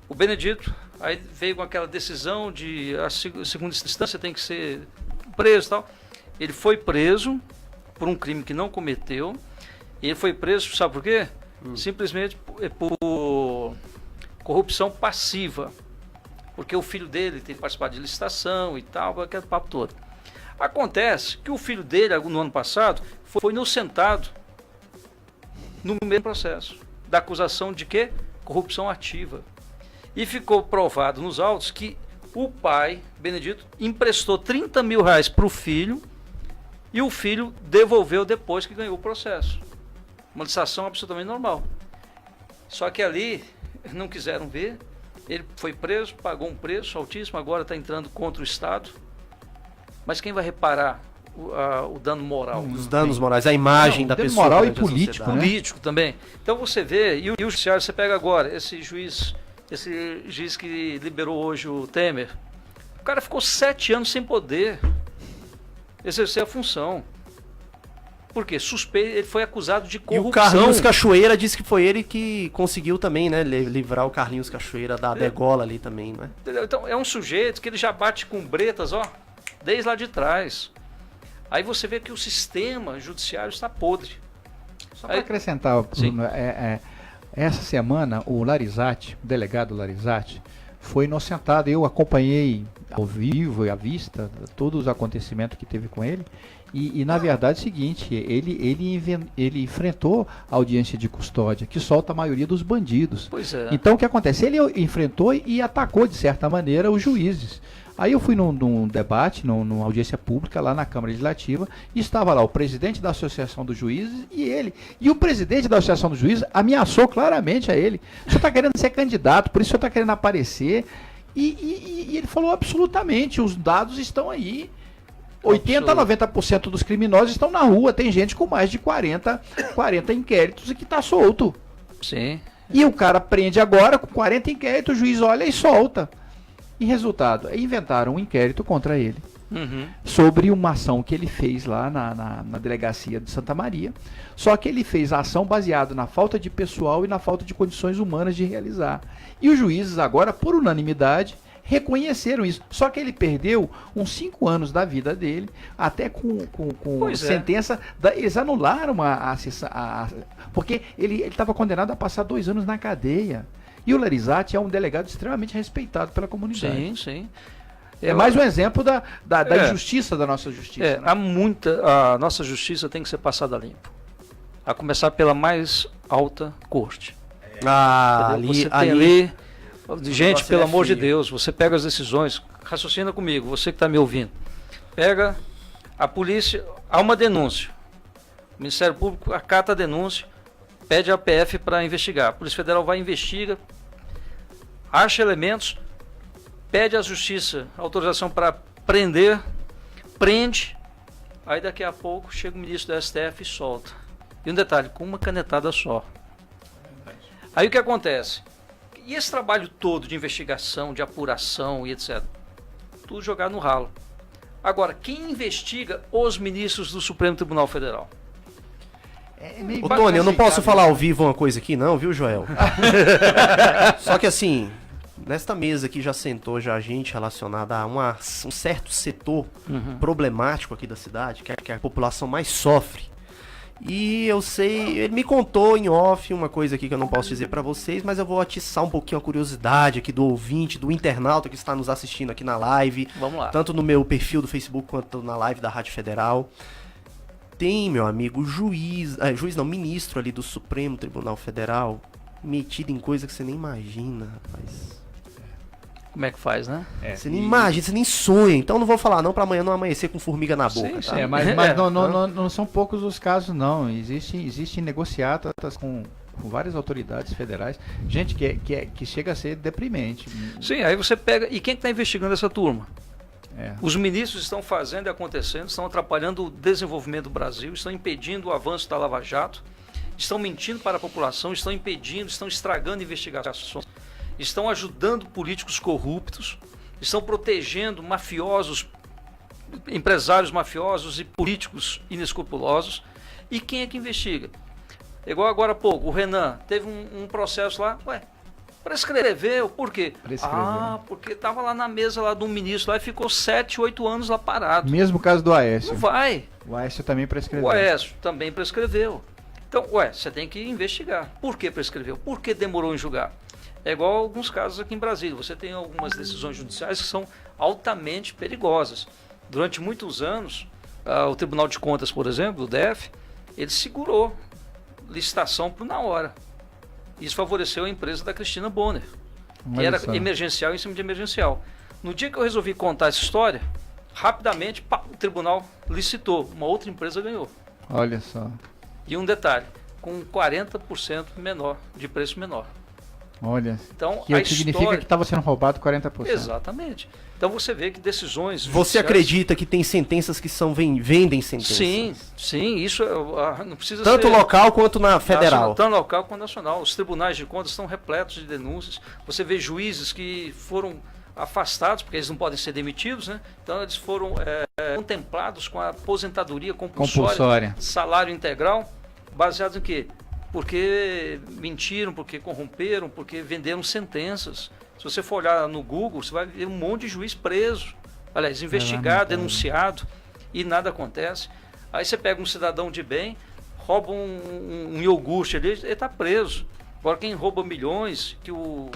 O Benedito aí veio com aquela decisão de a segunda instância tem que ser preso e tal. Ele foi preso por um crime que não cometeu. E ele foi preso, sabe por quê? Simplesmente por corrupção passiva. Porque o filho dele tem participado de licitação e tal, aquele papo todo. Acontece que o filho dele, no ano passado, foi inocentado no mesmo processo. Da acusação de quê? Corrupção ativa. E ficou provado nos autos que o pai, Benedito, emprestou 30 mil reais para o filho e o filho devolveu depois que ganhou o processo. Uma licitação absolutamente normal. Só que ali não quiseram ver, ele foi preso, pagou um preço altíssimo, agora está entrando contra o Estado. Mas quem vai reparar o dano moral?
Os danos morais, a imagem da pessoa.
Moral e político, né?
Político também. Então você vê, e o judiciário, você pega agora, esse juiz que liberou hoje o Temer, o cara ficou 7 anos sem poder exercer a função. Por quê? Suspeito, ele foi acusado de
E
corrupção.
o Carlinhos Cachoeira disse que foi ele que conseguiu também, né, livrar o Carlinhos Cachoeira da degola ali também, né?
Entendeu? Então, é um sujeito que ele já bate com bretas, ó, desde lá de trás. Aí você vê que o sistema judiciário está podre.
Só para acrescentar,
Sim.
Bruno, essa semana o Larizatti, o delegado Larizatti, foi inocentado. Eu acompanhei ao vivo e à vista todos os acontecimentos que teve com ele. E na verdade é o seguinte, ele enfrentou a audiência de custódia, que solta a maioria dos bandidos.
Pois é.
Então o que acontece? Ele enfrentou e atacou de certa maneira os juízes. Aí eu fui num debate, numa audiência pública lá na Câmara Legislativa, e estava lá o presidente da Associação dos Juízes e ele. E o presidente da Associação dos Juízes ameaçou claramente a ele. O senhor está querendo ser candidato, por isso o senhor está querendo aparecer. E ele falou absolutamente, os dados estão aí. 80% a 90% dos criminosos estão na rua. Tem gente com mais de 40 inquéritos e que está solto.
Sim.
E o cara prende agora com 40 inquéritos, o juiz olha e solta. E resultado, inventaram um inquérito contra ele sobre uma ação que ele fez lá na delegacia de Santa Maria. Só que ele fez a ação baseada na falta de pessoal e na falta de condições humanas de realizar. E os juízes agora, por unanimidade, reconheceram isso. Só que ele perdeu uns 5 anos da vida dele, até com sentença. Eles anularam porque ele estava condenado a passar 2 anos na cadeia. E o Larizatti é um delegado extremamente respeitado pela comunidade.
Sim, sim.
É mais um exemplo da injustiça da nossa justiça.
Né? A nossa justiça tem que ser passada limpo. A começar pela mais alta corte. Você tem ali, gente, pelo amor de Deus, você pega as decisões, raciocina comigo, você que está me ouvindo. Pega a polícia, há uma denúncia. O Ministério Público acata a denúncia, pede a PF para investigar. A Polícia Federal vai investiga, acha elementos, pede à Justiça autorização para prender, prende, aí daqui a pouco chega o ministro do STF e solta. E um detalhe, com uma canetada só. Aí o que acontece? E esse trabalho todo de investigação, de apuração e etc. Tudo jogado no ralo. Agora, quem investiga os ministros do Supremo Tribunal Federal?
Ô Tony, eu não posso falar ao vivo uma coisa aqui não, viu, Joel? Só que assim, nesta mesa aqui já sentou gente relacionada a um certo setor problemático aqui da cidade, que a população mais sofre. E eu sei, ele me contou em off uma coisa aqui que eu não posso dizer pra vocês, mas eu vou atiçar um pouquinho a curiosidade aqui do ouvinte, do internauta que está nos assistindo aqui na live.
Vamos lá.
Tanto no meu perfil do Facebook quanto na live da Rádio Federal. Tem, meu amigo, ministro ali do Supremo Tribunal Federal, metido em coisa que você nem imagina, rapaz.
Como é que faz, né?
Você nem imagina, você nem sonha. Então não vou falar não pra amanhã não amanhecer com formiga na boca,
Sim,
tá?
sim.
Mas não são poucos os casos, não. Existem negociatas com várias autoridades federais. Gente que chega a ser deprimente.
Sim, aí você pega... E quem está investigando essa turma?
É.
Os ministros estão fazendo e acontecendo, estão atrapalhando o desenvolvimento do Brasil, estão impedindo o avanço da Lava Jato, estão mentindo para a população, estão impedindo, estão estragando investigações, estão ajudando políticos corruptos, estão protegendo mafiosos, empresários mafiosos e políticos inescrupulosos. E quem é que investiga? Igual agora há pouco, o Renan teve um processo lá, prescreveu, por quê? Porque estava lá na mesa lá do ministro lá e ficou 7, 8 anos lá parado.
Mesmo caso do Aécio.
Não vai.
O Aécio também prescreveu.
O Aécio também prescreveu. Então, você tem que investigar. Por que prescreveu? Por que demorou em julgar? É igual a alguns casos aqui em Brasília. Você tem algumas decisões judiciais que são altamente perigosas. Durante muitos anos, o Tribunal de Contas, por exemplo, o DF, ele segurou licitação por na hora. Isso favoreceu a empresa da Cristina Bonner, que era emergencial em cima de emergencial. No dia que eu resolvi contar essa história, rapidamente o tribunal licitou, uma outra empresa ganhou.
Olha só.
E um detalhe, com 40% menor, de preço menor.
Olha,
então,
que significa que estava sendo roubado 40%.
Exatamente. Então você vê que decisões...
Você acredita que tem sentenças que vendem sentenças?
Sim, isso não precisa
tanto ser... local quanto na federal.
Tanto local quanto nacional. Os tribunais de contas estão repletos de denúncias. Você vê juízes que foram afastados, porque eles não podem ser demitidos, né? Então eles foram contemplados com a aposentadoria compulsória, salário integral, baseados em quê? Porque mentiram, porque corromperam, porque venderam sentenças. Se você for olhar no Google, você vai ver um monte de juiz preso, aliás, investigado, denunciado, e nada acontece. Aí você pega um cidadão de bem, rouba um iogurte ali, ele está preso. Agora quem rouba milhões, que eu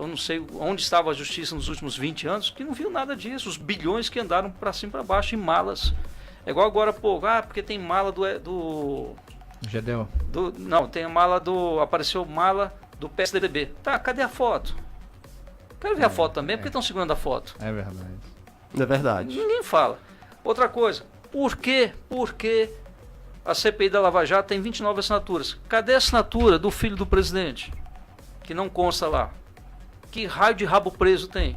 não sei onde estava a justiça nos últimos 20 anos, que não viu nada disso, os bilhões que andaram para cima e para baixo em malas. É igual agora, porque tem mala do
Gedel.
Não, tem a mala apareceu mala do PSDB. Tá, cadê a foto? Quero ver a foto também, porque estão segurando a foto.
É verdade.
É verdade.
Ninguém fala. Outra coisa, por que a CPI da Lava Jato tem 29 assinaturas? Cadê a assinatura do filho do presidente? Que não consta lá. Que raio de rabo preso tem?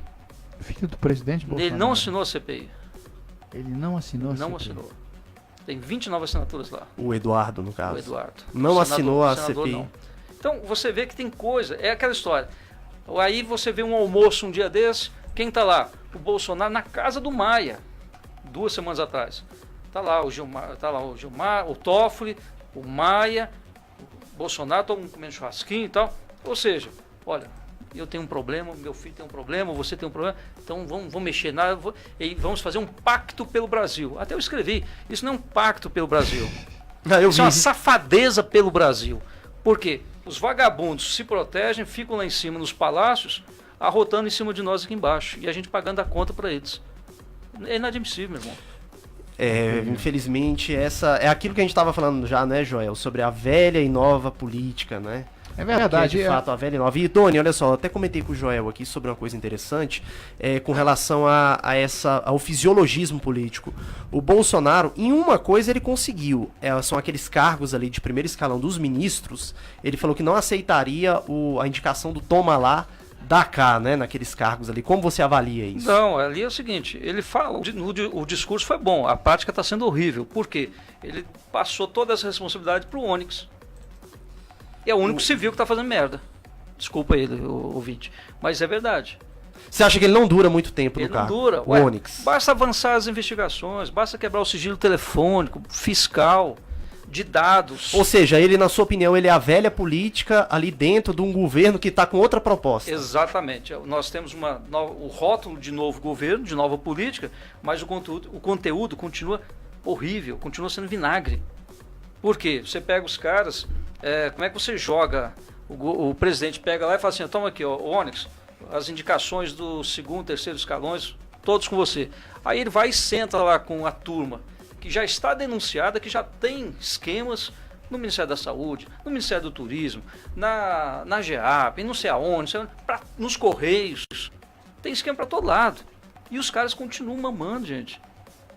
Filho do presidente Bolsonaro.
Ele não assinou a CPI.
Ele não assinou a CPI.
Não assinou. Tem 29 assinaturas lá.
O Eduardo, no caso.
O Eduardo.
Não assinou a
senador,
CPI.
não. Então, você vê que tem coisa, é aquela história. Aí você vê um almoço um dia desse, quem tá lá? O Bolsonaro na casa do Maia, 2 semanas atrás. Tá lá o Gilmar, o Toffoli, o Maia, o Bolsonaro, todo mundo comendo churrasquinho e tal. Ou seja, olha, eu tenho um problema, meu filho tem um problema, você tem um problema, então vamos mexer e vamos fazer um pacto pelo Brasil. Até eu escrevi, isso não é um pacto pelo Brasil. Isso é uma safadeza pelo Brasil. Por quê? Os vagabundos se protegem, ficam lá em cima nos palácios, arrotando em cima de nós aqui embaixo. E a gente pagando a conta para eles. É inadmissível, meu irmão.
Infelizmente, essa é aquilo que a gente estava falando já, né, Joel? Sobre a velha e nova política, né?
É verdade.
De fato, a velha e nova. E, Tony, olha só, eu até comentei com o Joel aqui sobre uma coisa interessante, com relação ao fisiologismo político. O Bolsonaro, em uma coisa ele conseguiu, são aqueles cargos ali de primeiro escalão dos ministros, ele falou que não aceitaria a indicação do toma lá, da cá, né, naqueles cargos ali. Como você avalia isso?
Não, ali é o seguinte, ele fala, o discurso foi bom, a prática está sendo horrível. Por quê? Ele passou toda essa responsabilidade para o Onyx. É o único civil que está fazendo merda. Desculpa ele, o ouvinte. Mas é verdade.
Você acha que ele não dura muito tempo no cargo?
Ele não dura.
O Onyx.
Basta avançar as investigações, basta quebrar o sigilo telefônico, fiscal, de dados.
Ou seja, ele, na sua opinião, ele é a velha política ali dentro de um governo que está com outra proposta.
Exatamente. Nós temos o rótulo de novo governo, de nova política, mas o conteúdo continua horrível, continua sendo vinagre. Por quê? Você pega os caras, como é que você joga? O presidente pega lá e fala assim, toma aqui, ó, Onyx, as indicações do 2º, 3º escalões, todos com você. Aí ele vai e senta lá com a turma, que já está denunciada, que já tem esquemas no Ministério da Saúde, no Ministério do Turismo, na GEAP, não sei aonde, nos Correios. Tem esquema para todo lado. E os caras continuam mamando, gente.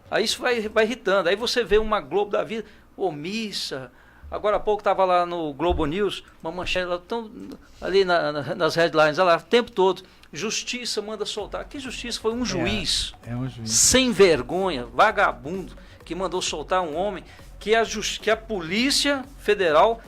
Aí isso vai irritando. Aí você vê uma Globo da vida omissa. Agora há pouco estava lá no Globo News, uma manchete ali nas headlines, olha lá, o tempo todo. Justiça manda soltar. Que justiça? Foi um juiz.
Um juiz.
Sem vergonha, vagabundo, que mandou soltar um homem que a Polícia Federal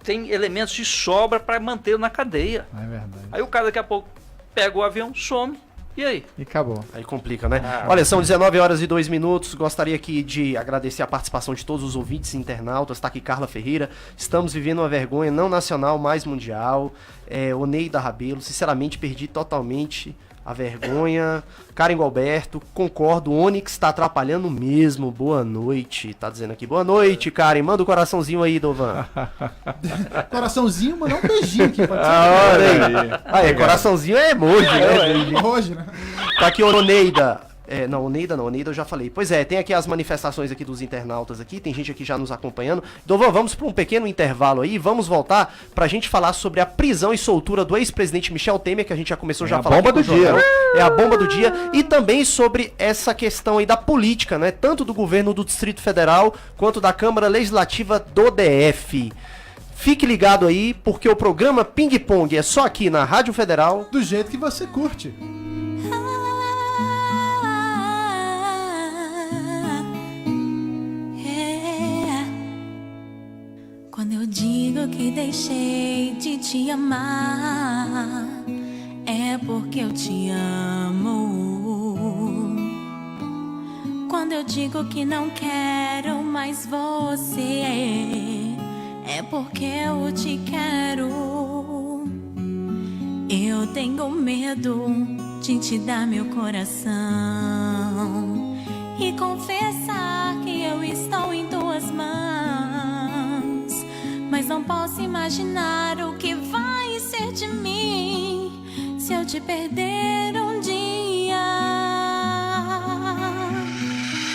tem elementos de sobra para mantê-lo na cadeia.
É verdade.
Aí o cara daqui a pouco pega o avião, some. E aí?
E acabou.
Aí complica, né? Olha, são 19h02. Gostaria aqui de agradecer a participação de todos os ouvintes e internautas. Tá aqui Carla Ferreira. Estamos vivendo uma vergonha não nacional, mas mundial. Oneida Rabelo, sinceramente perdi totalmente a vergonha. Karen Alberto, concordo, o Onyx está atrapalhando mesmo. Boa noite, tá dizendo aqui. Boa noite, Karen. Manda o coraçãozinho aí, Dovan.
Coraçãozinho, mandar um beijinho aqui. Pode ser?
Olha aí. Coraçãozinho é emoji, né?
Hoje, né?
Tá aqui Oneida. Oneida eu já falei. Pois é, tem aqui as manifestações aqui dos internautas aqui, tem gente aqui já nos acompanhando. Dovan, vamos para um pequeno intervalo aí, vamos voltar pra gente falar sobre a prisão e soltura do ex-presidente Michel Temer, que a gente já começou a falar.
Bomba do dia.
É a bomba do dia. E também sobre essa questão aí da política, né? Tanto do governo do Distrito Federal, quanto da Câmara Legislativa do DF. Fique ligado aí, porque o programa Ping Pong é só aqui na Rádio Federal.
Do jeito que você curte.
Quando eu digo que deixei de te amar, é é porque eu te amo. Quando eu digo que não quero mais você, é porque eu te quero. Eu tenho medo de te dar meu coração e confessar que eu estou em tuas mãos, mas não posso imaginar o que vai ser de mim se eu te perder um dia.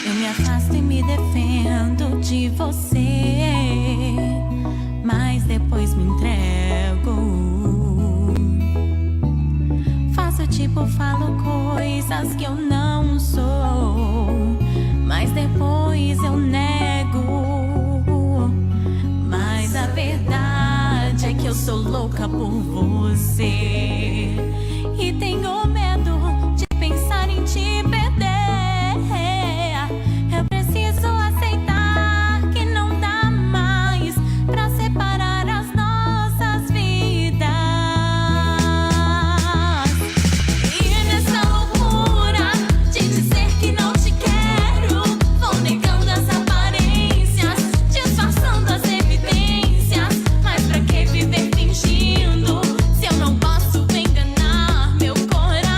Eu me afasto e me defendo de você, mas depois me entrego. Faço tipo, falo coisas que eu não sou, mas depois eu nego. Mas a verdade é que eu sou louca por você e tenho medo de pensar em te perder. Eu preciso aceitar que não dá mais pra separar as nossas vidas. E nessa loucura de dizer que não te quero, vou negando as aparências, disfarçando as evidências. Mas pra que viver fingindo se eu não posso enganar meu coração?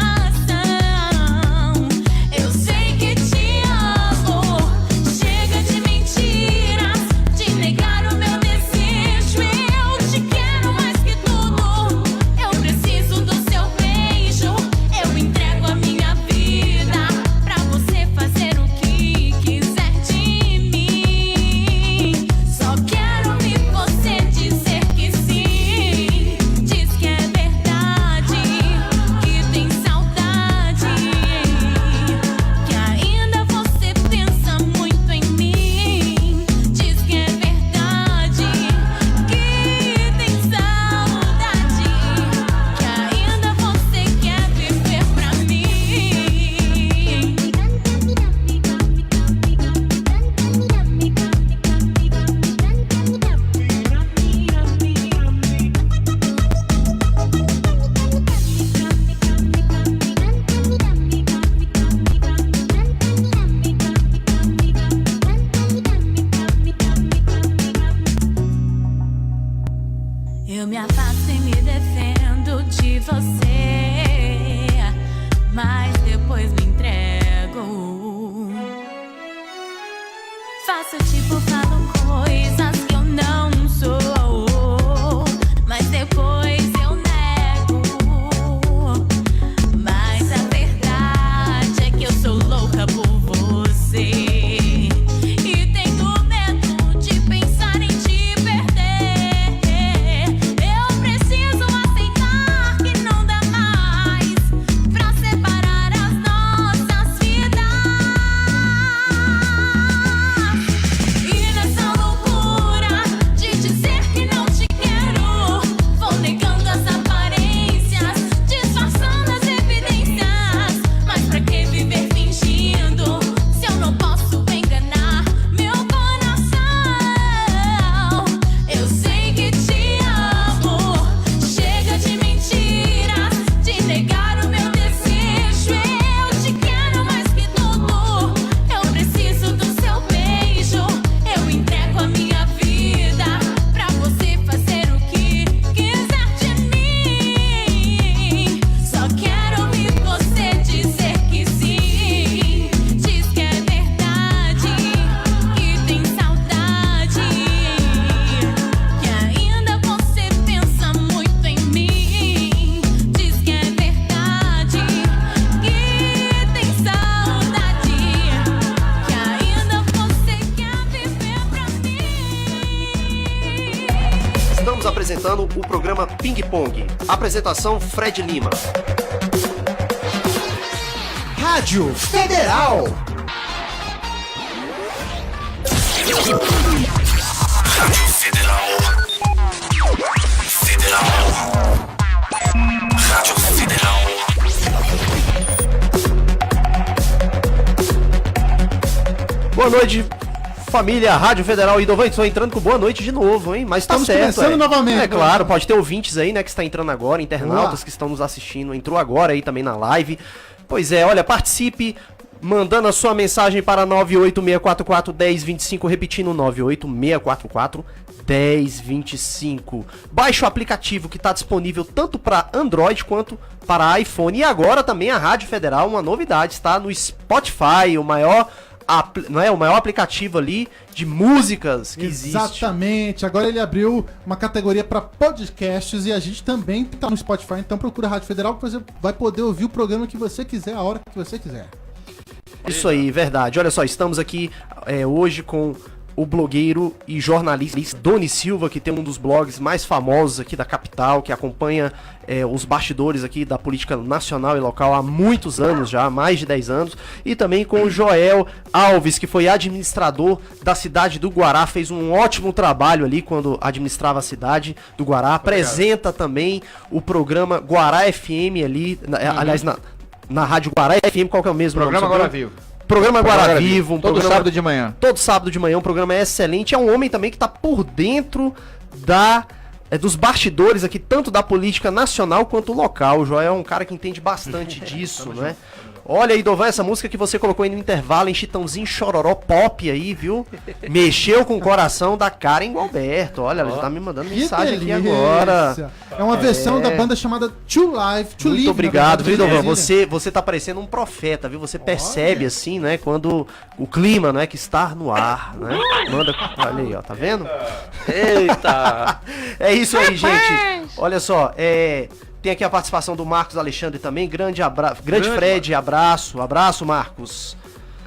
Eu sei que te amo, chega de mentiras, de negar o meu desejo. Eu te quero mais que tudo, eu preciso do seu beijo. Eu entrego a minha vida pra você fazer o que quiser de mim. Só quero ouvir você dizer que sim. Diz que é verdade, que tem saudade, que ainda você pensa muito em mim. Diz que é verdade, que tem saudade, que ainda você quer viver pra mim. Eu me afasto e me defendo de você, mas depois me entrego. Faço tipo, falo coisas que eu não sou, mas depois eu nego. Mas a verdade é que eu sou louca por você e tenho medo de pensar em te perder. Eu preciso aceitar que não dá mais pra separar as nossas vidas. E nessa loucura de dizer que não te quero, vou negando as aparências, disfarçando as evidências. Mas pra que viver fingindo se eu não posso enganar meu coração? Eu sei que te amo, chega de mentiras, de negar o meu desejo. Eu te quero mais que tudo, eu preciso do seu beijo. Eu entrego a minha vida pra você fazer o que quiser de mim. Só quero ouvir você dizer que sim. Diz que é verdade, que tem saudade, que ainda você pensa muito em mim. Diz que é verdade, que tem saudade, que ainda você quer viver pra mim.
Estamos apresentando o programa Ping Pong. Apresentação Fred Lima.
Rádio Federal.
Rádio Federal.
Boa noite, Família Rádio Federal e Dovan, estou entrando com boa noite de novo, hein? Mas
Estamos
tá certo.
começando novamente,
É
Dovan.
claro, pode ter ouvintes aí, né, que está entrando agora, internautas
Boa.
que estão nos assistindo. Entrou agora aí também na live. Pois é, olha, participe mandando a sua mensagem para 986441025, repetindo 986441025. Baixe o aplicativo que está disponível tanto para Android quanto para iPhone. E agora também a Rádio Federal, uma novidade, está no Spotify, o maior aplicativo ali de músicas que existe.
Exatamente. Agora ele abriu uma categoria para podcasts e a gente também tá no Spotify, então procura a Rádio Federal que você vai poder ouvir o programa que você quiser, a hora que você quiser.
Isso aí, verdade. Olha só, estamos aqui hoje com o blogueiro e jornalista Doni Silva, que tem um dos blogs mais famosos aqui da capital, que acompanha os bastidores aqui da política nacional e local há muitos anos já, há mais de 10 anos. E também com o Joel Alves, que foi administrador da cidade do Guará, fez um ótimo trabalho ali quando administrava a cidade do Guará. Apresenta também o programa Guará FM ali, aliás, na Rádio Guará FM, qual que é o mesmo
Programa
nome?
Agora Vivo.
Programa Guará Vivo.
Todo sábado de manhã.
Todo sábado de manhã, um programa excelente. É um homem também que tá por dentro dos bastidores aqui, tanto da política nacional quanto local. O Joel é um cara que entende bastante disso, né? Olha aí, Dovan, essa música que você colocou aí no intervalo em Chitãozinho Chororó Pop aí, viu? Mexeu com o coração da Karen Gualberto. Olha, ela já tá me mandando mensagem aqui agora.
É uma versão da banda chamada To Live.
Muito obrigado, viu, Dovan? Você tá parecendo um profeta, viu? Você percebe, assim, né, quando o clima, né, que está no ar, né? Manda, olha aí, ó, tá vendo?
Eita!
É isso aí, gente. Olha só, tem aqui a participação do Marcos Alexandre também. Grande Fred, abraço, Marcos.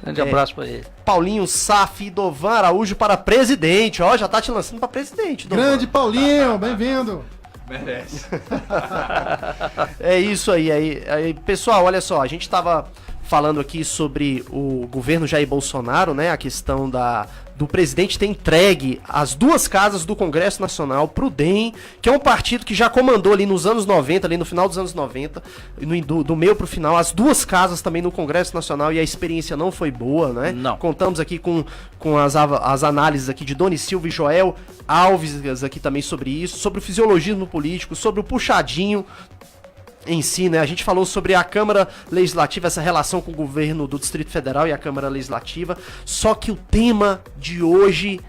Grande abraço pra ele.
Paulinho Saf e Dovan Araújo para presidente. Ó, já tá te lançando pra presidente, Dovan.
Grande Paulinho, bem-vindo.
Merece.
É isso aí. Pessoal, olha só, a gente tava falando aqui sobre o governo Jair Bolsonaro, né? A questão do presidente ter entregue as duas casas do Congresso Nacional pro DEM, que é um partido que já comandou ali nos anos 90, ali no final dos anos 90, do meio pro final, as duas casas também no Congresso Nacional, e a experiência não foi boa, né?
Não.
Contamos aqui com as análises aqui de Doni Silva e Joel Alves aqui também sobre isso, sobre o fisiologismo político, sobre o puxadinho em si, né? A gente falou sobre a Câmara Legislativa, essa relação com o governo do Distrito Federal e a Câmara Legislativa, só que o tema de hoje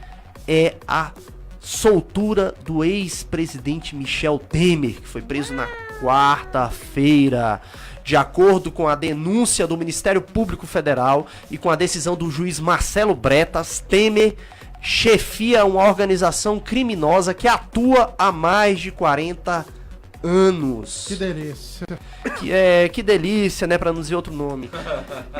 é a soltura do ex-presidente Michel Temer, que foi preso na quarta-feira. De acordo com a denúncia do Ministério Público Federal e com a decisão do juiz Marcelo Bretas, Temer chefia uma organização criminosa que atua há mais de 40 anos.
Que delícia.
Que delícia, né, pra não dizer outro nome.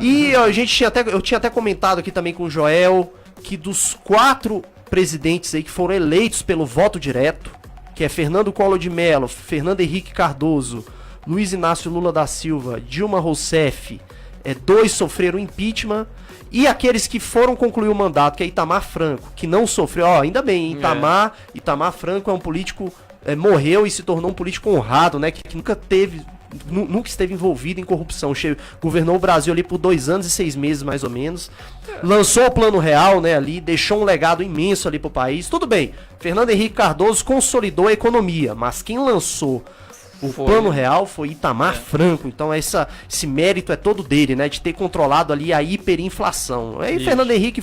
E eu tinha até comentado aqui também com o Joel que dos 4 presidentes aí que foram eleitos pelo voto direto, que é Fernando Collor de Mello, Fernando Henrique Cardoso, Luiz Inácio Lula da Silva, Dilma Rousseff, 2 sofreram impeachment, e aqueles que foram concluir o mandato, que é Itamar Franco, que não sofreu, ainda bem, Itamar Franco é um político, morreu e se tornou um político honrado, né, que nunca esteve envolvido em corrupção, governou o Brasil ali por 2 anos e 6 meses, mais ou menos, lançou o Plano Real, né, ali, deixou um legado imenso ali pro país. Tudo bem, Fernando Henrique Cardoso consolidou a economia, mas quem lançou o Plano Real foi Itamar Franco, então esse mérito é todo dele, né, de ter controlado ali a hiperinflação. Aí Fernando Henrique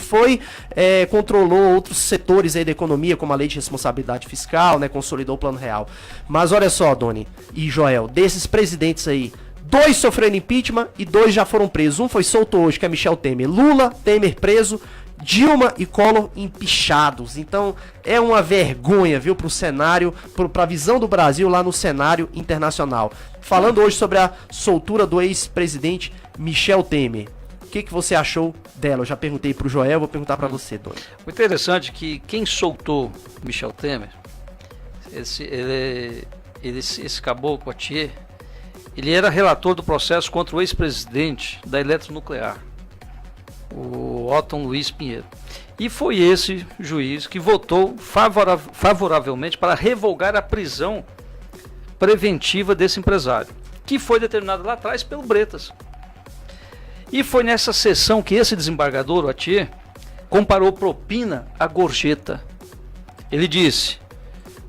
controlou outros setores aí da economia, como a Lei de Responsabilidade Fiscal, né, consolidou o Plano Real. Mas olha só, Doni e Joel, desses presidentes aí, 2 sofreram impeachment e 2 já foram presos. Um foi solto hoje, que é Michel Temer. Lula, Temer preso, Dilma e Collor empichados. Então é uma vergonha, viu, pro cenário, pra visão do Brasil lá no cenário internacional. Falando hoje sobre a soltura do ex-presidente Michel Temer. O que você achou dela? Eu já perguntei pro Joel, vou perguntar pra você, Doni.
O interessante é que quem soltou Michel Temer, esse caboclo Atier, ele era relator do processo contra o ex-presidente da Eletronuclear, o Otton Luiz Pinheiro. E foi esse juiz que votou favoravelmente para revogar a prisão preventiva desse empresário, que foi determinada lá atrás pelo Bretas. E foi nessa sessão que esse desembargador, o Atier, comparou propina a gorjeta. Ele disse: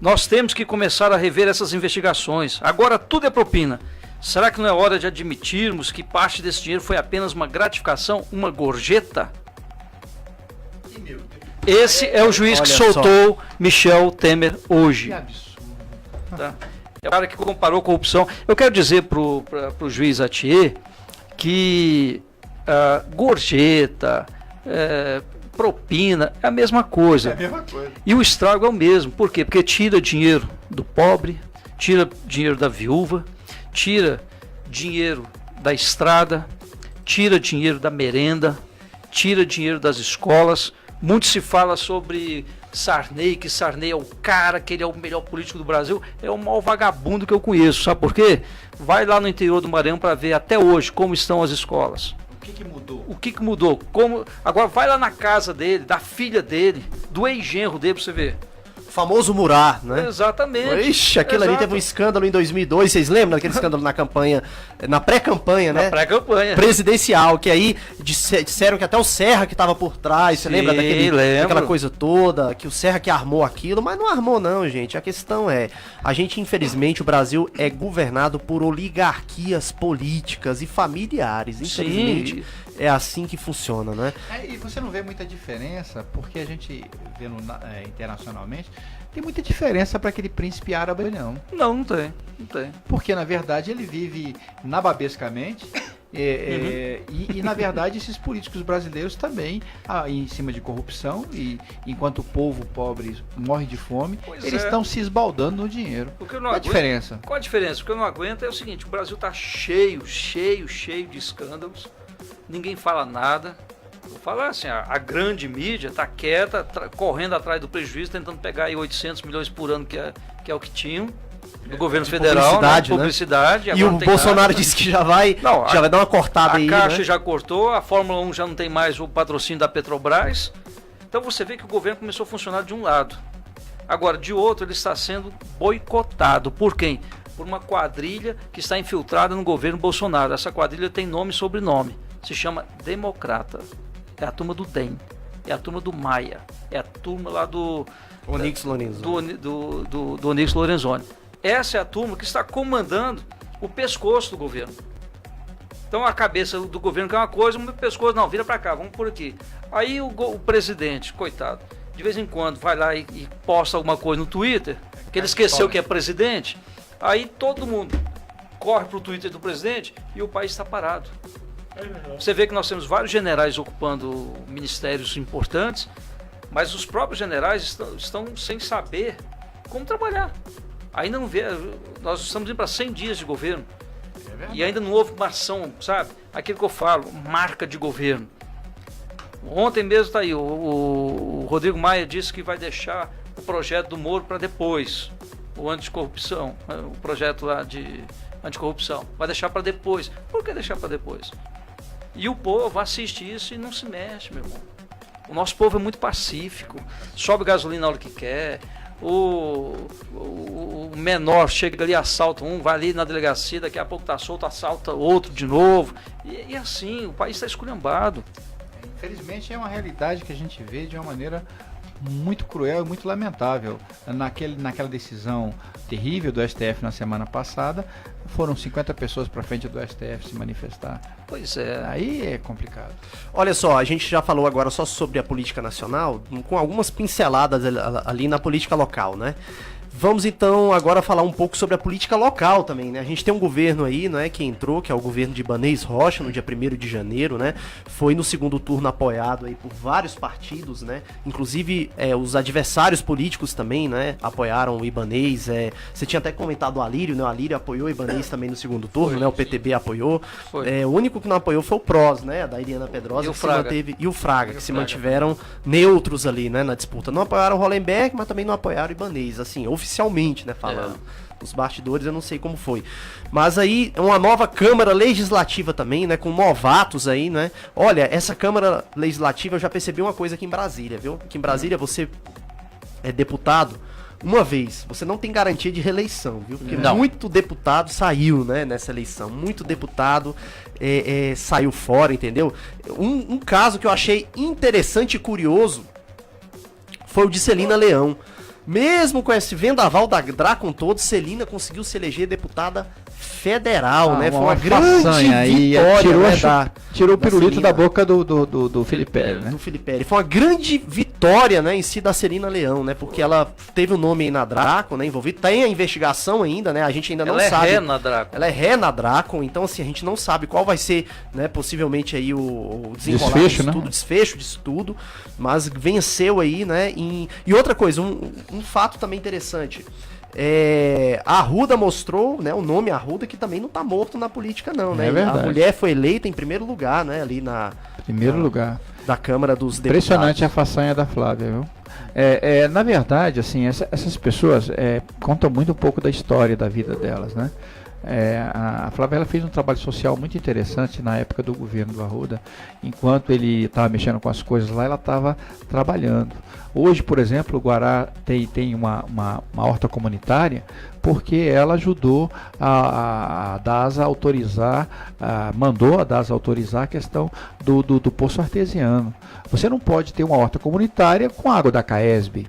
nós temos que começar a rever essas investigações. Agora tudo é propina. Será que não é hora de admitirmos que parte desse dinheiro foi apenas uma gratificação, uma gorjeta? Esse é o juiz que soltou Michel Temer hoje.
Que absurdo.
Tá? É o cara que comparou corrupção. Eu quero dizer pro juiz Atier que gorjeta, propina é a mesma coisa.
É a mesma coisa.
E o estrago é o mesmo. Por quê? Porque tira dinheiro do pobre, tira dinheiro da viúva, tira dinheiro da estrada, tira dinheiro da merenda, tira dinheiro das escolas. Muito se fala sobre Sarney, que Sarney é o cara, que ele é o melhor político do Brasil. É o maior vagabundo que eu conheço. Sabe por quê? Vai lá no interior do Maranhão para ver até hoje como estão as escolas.
O que mudou?
O que mudou? Agora vai lá na casa dele, da filha dele, do ex-genro dele, pra você ver.
Famoso Murar, né?
Exatamente.
Ixi, aquilo ali teve um escândalo em 2002, vocês lembram daquele escândalo na campanha, na pré-campanha, né?
Na pré-campanha.
Presidencial, que aí disseram que até o Serra que tava por trás, você lembra daquela coisa toda, que o Serra que armou aquilo, mas não armou não, gente. A questão é, a gente, infelizmente, o Brasil é governado por oligarquias políticas e familiares, infelizmente.
Sim.
É assim que funciona, né?
E você não vê muita diferença, porque a gente vê internacionalmente, tem muita diferença para aquele príncipe árabe, não.
Não tem.
Porque, na verdade, ele vive nababescamente e, na verdade, esses políticos brasileiros também, em cima de corrupção, e enquanto o povo pobre morre de fome, eles estão se esbaldando no dinheiro. Qual a diferença?
Qual a diferença? O que eu não aguento é o seguinte, o Brasil está cheio de escândalos. Ninguém fala nada. Vou falar assim, a grande mídia está quieta, correndo atrás do prejuízo, tentando pegar aí 800 milhões por ano, que é o que tinham, do governo federal, publicidade.
E o Bolsonaro disse que já vai dar uma cortada aí,
a Caixa já cortou, a Fórmula 1 já não tem mais o patrocínio da Petrobras. Então você vê que o governo começou a funcionar de um lado. Agora, de outro, ele está sendo boicotado. Por quem? Por uma quadrilha que está infiltrada no governo Bolsonaro. Essa quadrilha tem nome e sobrenome. Se chama Democrata. É a turma do DEM. É a turma do Maia. É a turma lá do
Onyx Lorenzoni.
Do Onyx Lorenzoni. Essa é a turma que está comandando o pescoço do governo. Então a cabeça do governo quer uma coisa, o pescoço não, vira para cá, vamos por aqui. Aí o presidente, coitado, de vez em quando vai lá e posta alguma coisa no Twitter, que ele esqueceu que é presidente, aí todo mundo corre pro Twitter do presidente e o país está parado. Você vê que nós temos vários generais ocupando ministérios importantes, mas os próprios generais estão sem saber como trabalhar. Ainda não vê, nós estamos indo para 100 dias de governo e ainda não houve uma ação, sabe? Aquilo que eu falo, marca de governo. Ontem mesmo está aí, o Rodrigo Maia disse que vai deixar o projeto do Moro para depois, o anticorrupção, o projeto lá de anticorrupção, vai deixar para depois. Por que deixar para depois? E o povo assiste isso e não se mexe, meu irmão. O nosso povo é muito pacífico, sobe gasolina na hora que quer, o menor chega ali, assalta um, vai ali na delegacia, daqui a pouco tá solto, assalta outro de novo. E assim, o país está esculhambado.
Infelizmente é uma realidade que a gente vê de uma maneira muito cruel e muito lamentável. Naquela decisão terrível do STF na semana passada, foram 50 pessoas para frente do STF se manifestar.
Pois é.
Aí é complicado.
Olha só, a gente já falou agora só sobre a política nacional, com algumas pinceladas ali na política local, né? Vamos então agora falar um pouco sobre a política local também, né? A gente tem um governo aí, né, que entrou, que é o governo de Ibanez Rocha, no dia 1º de janeiro, né? Foi no segundo turno apoiado aí por vários partidos, né? Inclusive os adversários políticos também, né, apoiaram o Ibanez. Você tinha até comentado o Alírio, né? O Alírio apoiou o Ibanez também no segundo turno, né? O PTB apoiou. O único que não apoiou foi o PROS, né? Da Iriana Pedrosa, e o Fraga, que se mantiveram neutros ali, né, na disputa. Não apoiaram o Hollenberg, mas também não apoiaram o Ibanez, assim, oficialmente, né, falando. Os bastidores eu não sei como foi. Mas aí, uma nova Câmara Legislativa também, né, com novatos aí, né. Olha, essa Câmara Legislativa eu já percebi uma coisa aqui em Brasília, viu? Aqui em Brasília você é deputado uma vez. Você não tem garantia de reeleição, viu? Porque
Não.
muito deputado saiu, né, nessa eleição. Muito deputado saiu fora, entendeu? Um caso que eu achei interessante e curioso foi o de Celina Leão. Mesmo com esse vendaval da Dracon todo, Celina conseguiu se eleger deputada federal, né? Foi uma grande
façanha aí,
vitória,
tirou,
né,
tirou o pirulito
Celina.
da boca do Felipe, né?
Do Felipe. Foi uma grande vitória, né, em si da Celina Leão, né? Porque ela teve o nome aí na Dracon, né, envolvido. Tem a investigação ainda, né? A gente ainda não sabe.
Ela é ré na Dracon.
Ela é ré na Dracon, então assim, a gente não sabe qual vai ser, né, possivelmente aí o desenrolar
Desfecho,
disso
né?
tudo, desfecho disso tudo, mas venceu aí, né, E outra coisa, um fato também interessante, a Arruda mostrou, né, o nome Arruda, que também não tá morto na política não, né?
É verdade.
A mulher foi eleita em primeiro lugar, né, ali
Primeiro lugar.
da Câmara dos
Impressionante a
Deputados.
façanha da Flávia, viu? Na verdade, assim, essas pessoas contam muito um pouco da história da vida delas, né? A Flávia ela fez um trabalho social muito interessante na época do governo do Arruda. Enquanto ele estava mexendo com as coisas lá, ela estava trabalhando. Hoje, por exemplo, o Guará tem uma horta comunitária porque ela ajudou a DASA autorizar, mandou a DASA autorizar a questão do poço artesiano. Você não pode ter uma horta comunitária com água da CAESB.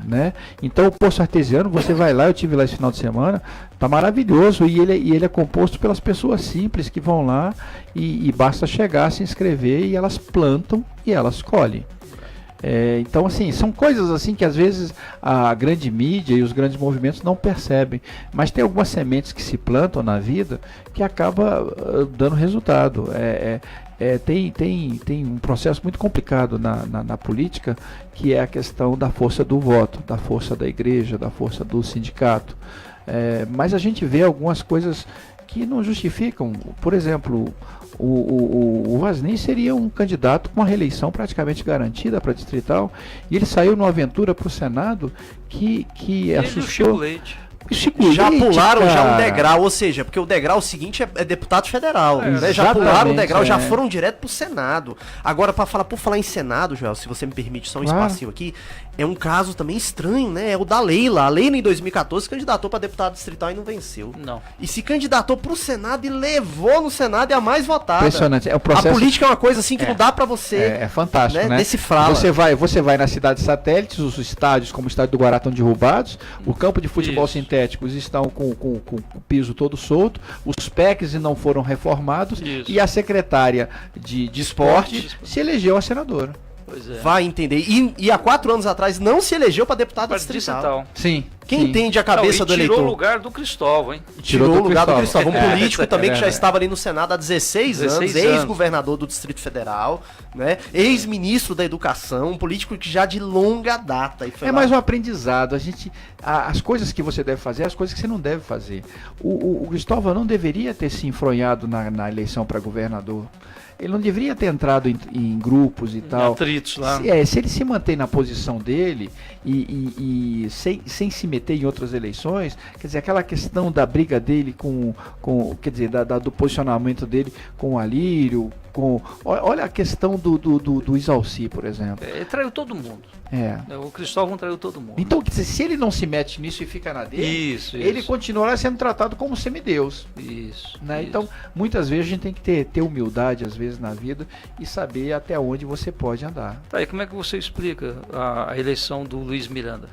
Né? Então o poço artesiano, você vai lá, eu tive lá esse final de semana, tá maravilhoso, e ele é composto pelas pessoas simples que vão lá e basta chegar, se inscrever e elas plantam e elas colhem. Então assim, são coisas assim que às vezes a grande mídia e os grandes movimentos não percebem, mas tem algumas sementes que se plantam na vida que acaba dando resultado. Tem um processo muito complicado na política, que é a questão da força do voto, da força da igreja, da força do sindicato. Mas a gente vê algumas coisas que não justificam. Por exemplo, o Vasney seria um candidato com uma reeleição praticamente garantida para distrital, e ele saiu numa aventura para o Senado que assustou.
Já pularam
cara.
já um degrau, ou seja, porque o degrau seguinte é deputado federal, né? Já pularam o degrau, já foram direto pro Senado. Agora, por falar em Senado, Joel, se você me permite só um espacinho aqui, é um caso também estranho, né? É o da Leila. A Leila, em 2014, se candidatou para deputado distrital e não venceu.
Não.
E se candidatou pro Senado e levou no Senado e a mais votada.
Impressionante. É um processo...
A política é uma coisa assim que não dá para você...
É fantástico, né?
Decifrar.
Você vai nas cidades satélites, os estádios, como o estádio do Guará, estão derrubados, o campo de futebol sintéticos estão com o piso todo solto, os PECs não foram reformados.
Isso.
E a secretária de esporte se elegeu a senadora.
Pois é.
Vai entender. E há 4 anos atrás não se elegeu para deputado distrital.
Sim.
Quem entende a cabeça do eleitor?
Tirou o lugar do Cristóvão, hein?
Tirou o lugar do Cristóvão. Um político
É
também que já
verdade.
estava ali no Senado há 16 anos, ex-governador do Distrito Federal, né? Ex-ministro da Educação, um político que já de longa data. E foi lá.
Mais um aprendizado. As coisas que você deve fazer, as coisas que você não deve fazer. O Cristóvão não deveria ter se enfronhado na eleição para governador. Ele não deveria ter entrado em grupos e tal.
Atritos lá.
Se ele se mantém na posição dele e sem se meter em outras eleições, quer dizer, aquela questão da briga dele quer dizer, do posicionamento dele com o Alírio, olha a questão do Isalci, por exemplo.
Ele traiu todo mundo. O Cristóvão traiu todo mundo.
Então, quer dizer, se ele não se mete nisso e fica na dele, ele continuará sendo tratado como semideus.
Isso.
Né? Então, muitas vezes a gente tem que ter humildade, às vezes, na vida e saber até onde você pode andar.
Tá, e como é que você explica a eleição do Luiz Miranda?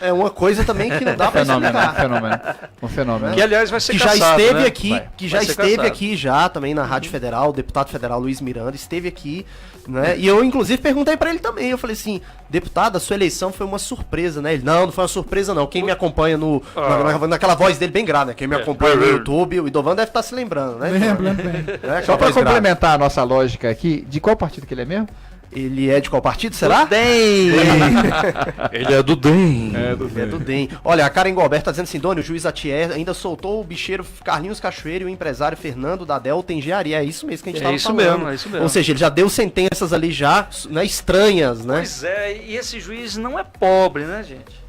É uma coisa também que não dá para explicar.
Um fenômeno.
Que, aliás, vai ser
que
caçado,
já esteve
né?
aqui, já esteve aqui já também na Rádio Federal, o deputado federal Luiz Miranda esteve aqui, né? E eu inclusive perguntei para ele também, eu falei assim, deputado, a sua eleição foi uma surpresa, né? Ele, não foi uma surpresa não. Quem me acompanha naquela voz dele bem grave, né? Quem me acompanha no YouTube, o Idovan deve estar se lembrando, né?
Só para complementar a nossa lógica aqui, de qual partido que ele é mesmo?
Ele é de qual partido, será?
Do DEM!
Ele é do DEM.
Ele é do DEM. Olha, a Karen Golbert tá dizendo assim, Doni, o juiz Atier ainda soltou o bicheiro Carlinhos Cachoeiro e o empresário Fernando da Delta Engenharia. É isso mesmo que a gente tava falando.
É isso mesmo.
Ou seja, ele já deu sentenças ali já, né, estranhas, né?
Pois é, e esse juiz não é pobre, né, gente?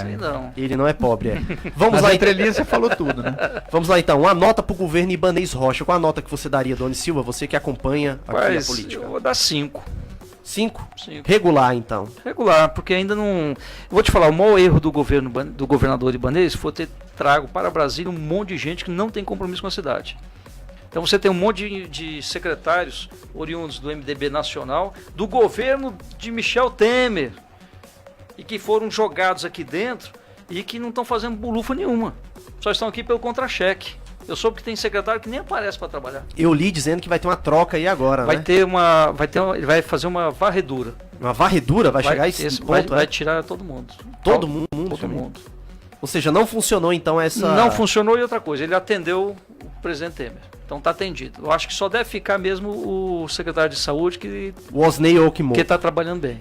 Sei não.
Ele não é pobre, Vamos
Mas
lá,
entre linhas você falou tudo, né?
Vamos lá então, uma nota pro governo Ibanez Rocha. Qual a nota que você daria, Doni Silva, você que acompanha aqui a política?
Eu vou dar 5.
5?
5.
Regular, então.
Regular, porque ainda não... Eu vou te falar, o maior erro do governador Ibanez foi ter trago para Brasília um monte de gente que não tem compromisso com a cidade. Então você tem um monte de secretários oriundos do MDB nacional, do governo de Michel Temer, e que foram jogados aqui dentro e que não estão fazendo bulufa nenhuma. Só estão aqui pelo contra-cheque. Eu soube que tem secretário que nem aparece para trabalhar.
Eu li dizendo que vai ter uma troca aí agora,
Vai
né?
Ele vai fazer uma varredura.
Uma varredura? Vai chegar a esse ponto,
vai tirar todo mundo.
Todo mundo?
Todo mundo.
Ou seja, não funcionou então essa...
Não funcionou e outra coisa, ele atendeu o presidente Temer. Então tá atendido. Eu acho que só deve ficar mesmo o secretário de saúde
o Osney Okimo.
Que tá trabalhando bem.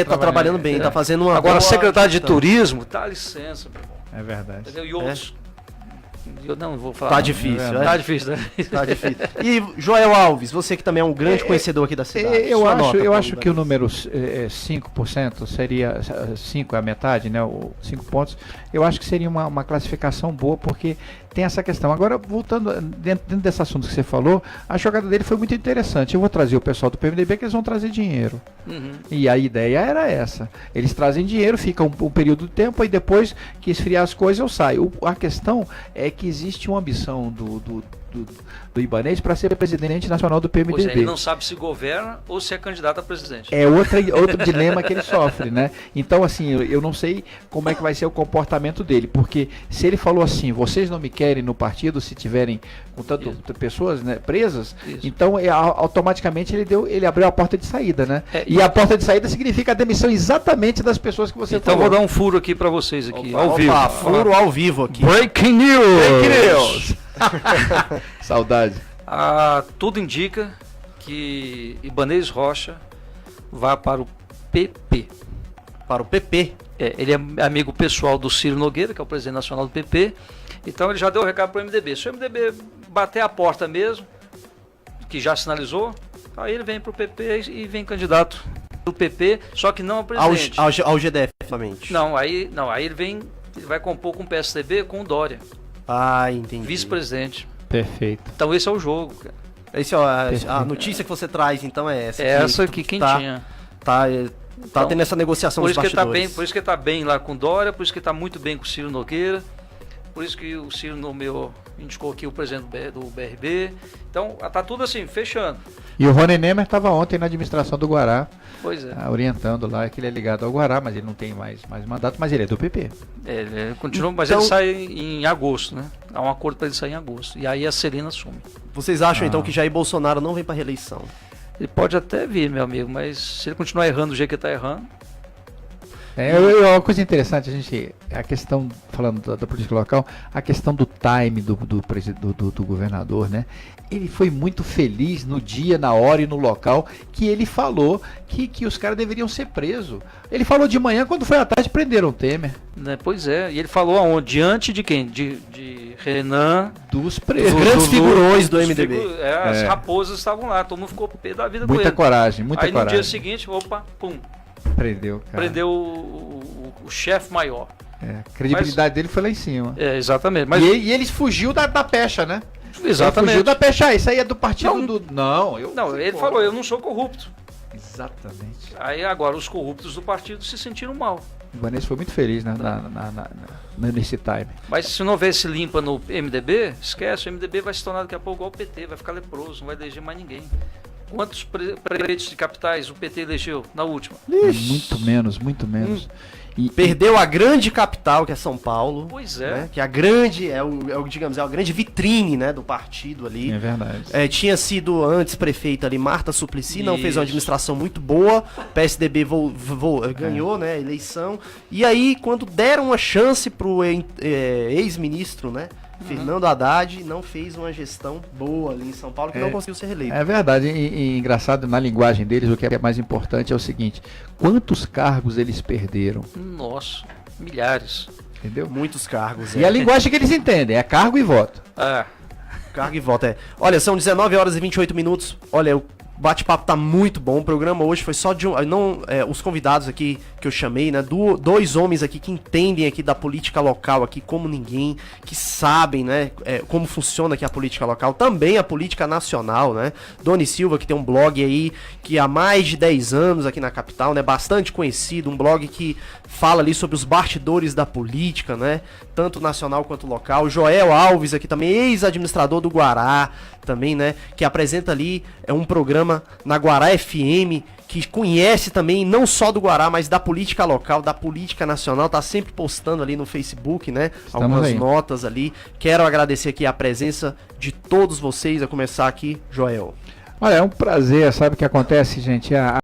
Tá trabalhando bem, tá fazendo uma
Agora,
boa
secretário de
gestão.
turismo, dá licença, meu irmão.
É verdade.
Entendeu? E outros... Eu não vou falar.
Tá
não.
difícil,
Tá difícil, né?
Tá difícil. E Joel Alves, você que também é um grande conhecedor aqui da cidade.
Eu acho que o número 5% seria, 5 é a metade, né? 5 pontos, eu acho que seria uma classificação boa, porque tem essa questão. Agora, voltando dentro desse assunto que você falou, a jogada dele foi muito interessante. Eu vou trazer o pessoal do PMDB que eles vão trazer dinheiro.
Uhum.
E a ideia era essa. Eles trazem dinheiro, fica um período de tempo, e depois que esfriar as coisas eu saio. A questão é que existe uma ambição do Ibanez para ser presidente nacional do PMDB.
Pois é, ele não sabe se governa ou se é candidato a presidente.
É outro dilema que ele sofre, né? Então, assim, eu não sei como é que vai ser o comportamento dele, porque se ele falou assim, vocês não me querem no partido se tiverem com tantas pessoas, né, presas, então automaticamente ele abriu a porta de saída, né? E a porta de saída significa a demissão exatamente das pessoas que você
então
falou.
vou dar um furo aqui para vocês aqui, ao vivo.
Furo ao vivo aqui.
Breaking news!
Breaking news!
Saudade.
Tudo indica que Ibanez Rocha vai para o PP.
Para o PP?
Ele é amigo pessoal do Ciro Nogueira, que é o presidente nacional do PP. Então ele já deu o recado para o MDB. Se o MDB bater a porta mesmo, que já sinalizou, aí ele vem para o PP e vem candidato do PP, só que não ao presidente.
Ao GDF, somente.
Não, aí ele vai compor com o PSDB, com o Dória.
Entendi.
Vice-presidente.
Perfeito.
Então esse é o jogo, cara.
A notícia que você traz, então, é essa.
Essa aqui, quentinha.
Tá
Então,
tendo essa negociação
por
dos
isso que
bastidores.
por isso que ele tá bem lá com o Dória, por isso que ele tá muito bem com o Ciro Nogueira, por isso que o Ciro indicou aqui o presidente do BRB. Então, tá tudo assim, fechando.
E o Rony Nemer estava ontem na administração do Guará,
Pois é.
orientando lá, que ele é ligado ao Guará, mas ele não tem mais mandato, mas ele é do PP.
Ele continua, mas
Então-
ele sai em agosto, né? Há um acordo para ele sair em agosto. E aí a Celina assume.
Vocês acham, então, que Jair Bolsonaro não vem para reeleição?
Ele pode até vir, meu amigo, mas se ele continuar errando do jeito que ele tá errando...
Uma coisa interessante, a questão, falando da política local, a questão do time do governador, né? Ele foi muito feliz no dia, na hora e no local que ele falou que os caras deveriam ser presos. Ele falou de manhã, quando foi à tarde, prenderam o Temer.
Né? Pois é, e ele falou aonde? Diante de quem? De Renan...
Dos presos.
Os grandes figurões do MDB.
As raposas estavam lá, todo mundo ficou pé da vida com ele.
Muita coragem, muita
aí
coragem.
no dia seguinte, opa, pum.
Prendeu, cara.
Prendeu o chefe maior.
A credibilidade dele foi lá em cima.
Exatamente. Mas...
E ele fugiu da pecha, né?
Exatamente.
Ele fugiu da pecha. Isso aí é do partido do... Não,
ele falou, eu não sou corrupto.
Exatamente.
Aí agora os corruptos do partido se sentiram mal.
O Ibanez foi muito feliz nesse time.
Mas se não houvesse limpa no MDB, esquece, o MDB vai se tornar daqui a pouco igual o PT, vai ficar leproso, não vai eleger mais ninguém. Quantos prefeitos de capitais o PT elegeu na última?
Muito menos, muito menos.
E perdeu a grande capital, que é São Paulo.
Pois é.
Né? Que é a grande, digamos, é a grande vitrine, né, do partido ali.
É verdade.
Tinha sido antes prefeita ali Marta Suplicy, não fez uma administração muito boa. PSDB ganhou, né, a eleição. E aí, quando deram uma chance pro ex-ministro, né, Fernando Haddad, não fez uma gestão boa ali em São Paulo, que não conseguiu ser reeleito.
É verdade, e engraçado, na linguagem deles, o que é mais importante é o seguinte: quantos cargos eles perderam?
Nossa, milhares.
Entendeu?
Muitos cargos.
E a linguagem que eles entendem é cargo e voto.
Cargo e voto, Olha, são 19 horas e 28 minutos. Olha, eu O bate-papo tá muito bom. O programa hoje foi só de os convidados aqui que eu chamei, né? Dois homens aqui que entendem aqui da política local aqui como ninguém, que sabem, né? Como funciona aqui a política local, também a política nacional, né? Doni Silva, que tem um blog aí que há mais de 10 anos aqui na capital, né? Bastante conhecido, um blog que fala ali sobre os bastidores da política, né? Tanto nacional quanto local. Joel Alves aqui também, ex-administrador do Guará, também, né? Que apresenta ali um programa na Guará FM, que conhece também não só do Guará, mas da política local, da política nacional, tá sempre postando ali no Facebook, né? Algumas notas ali. Quero agradecer aqui a presença de todos vocês, a começar aqui, Joel.
Olha, é um prazer, sabe o que acontece, gente?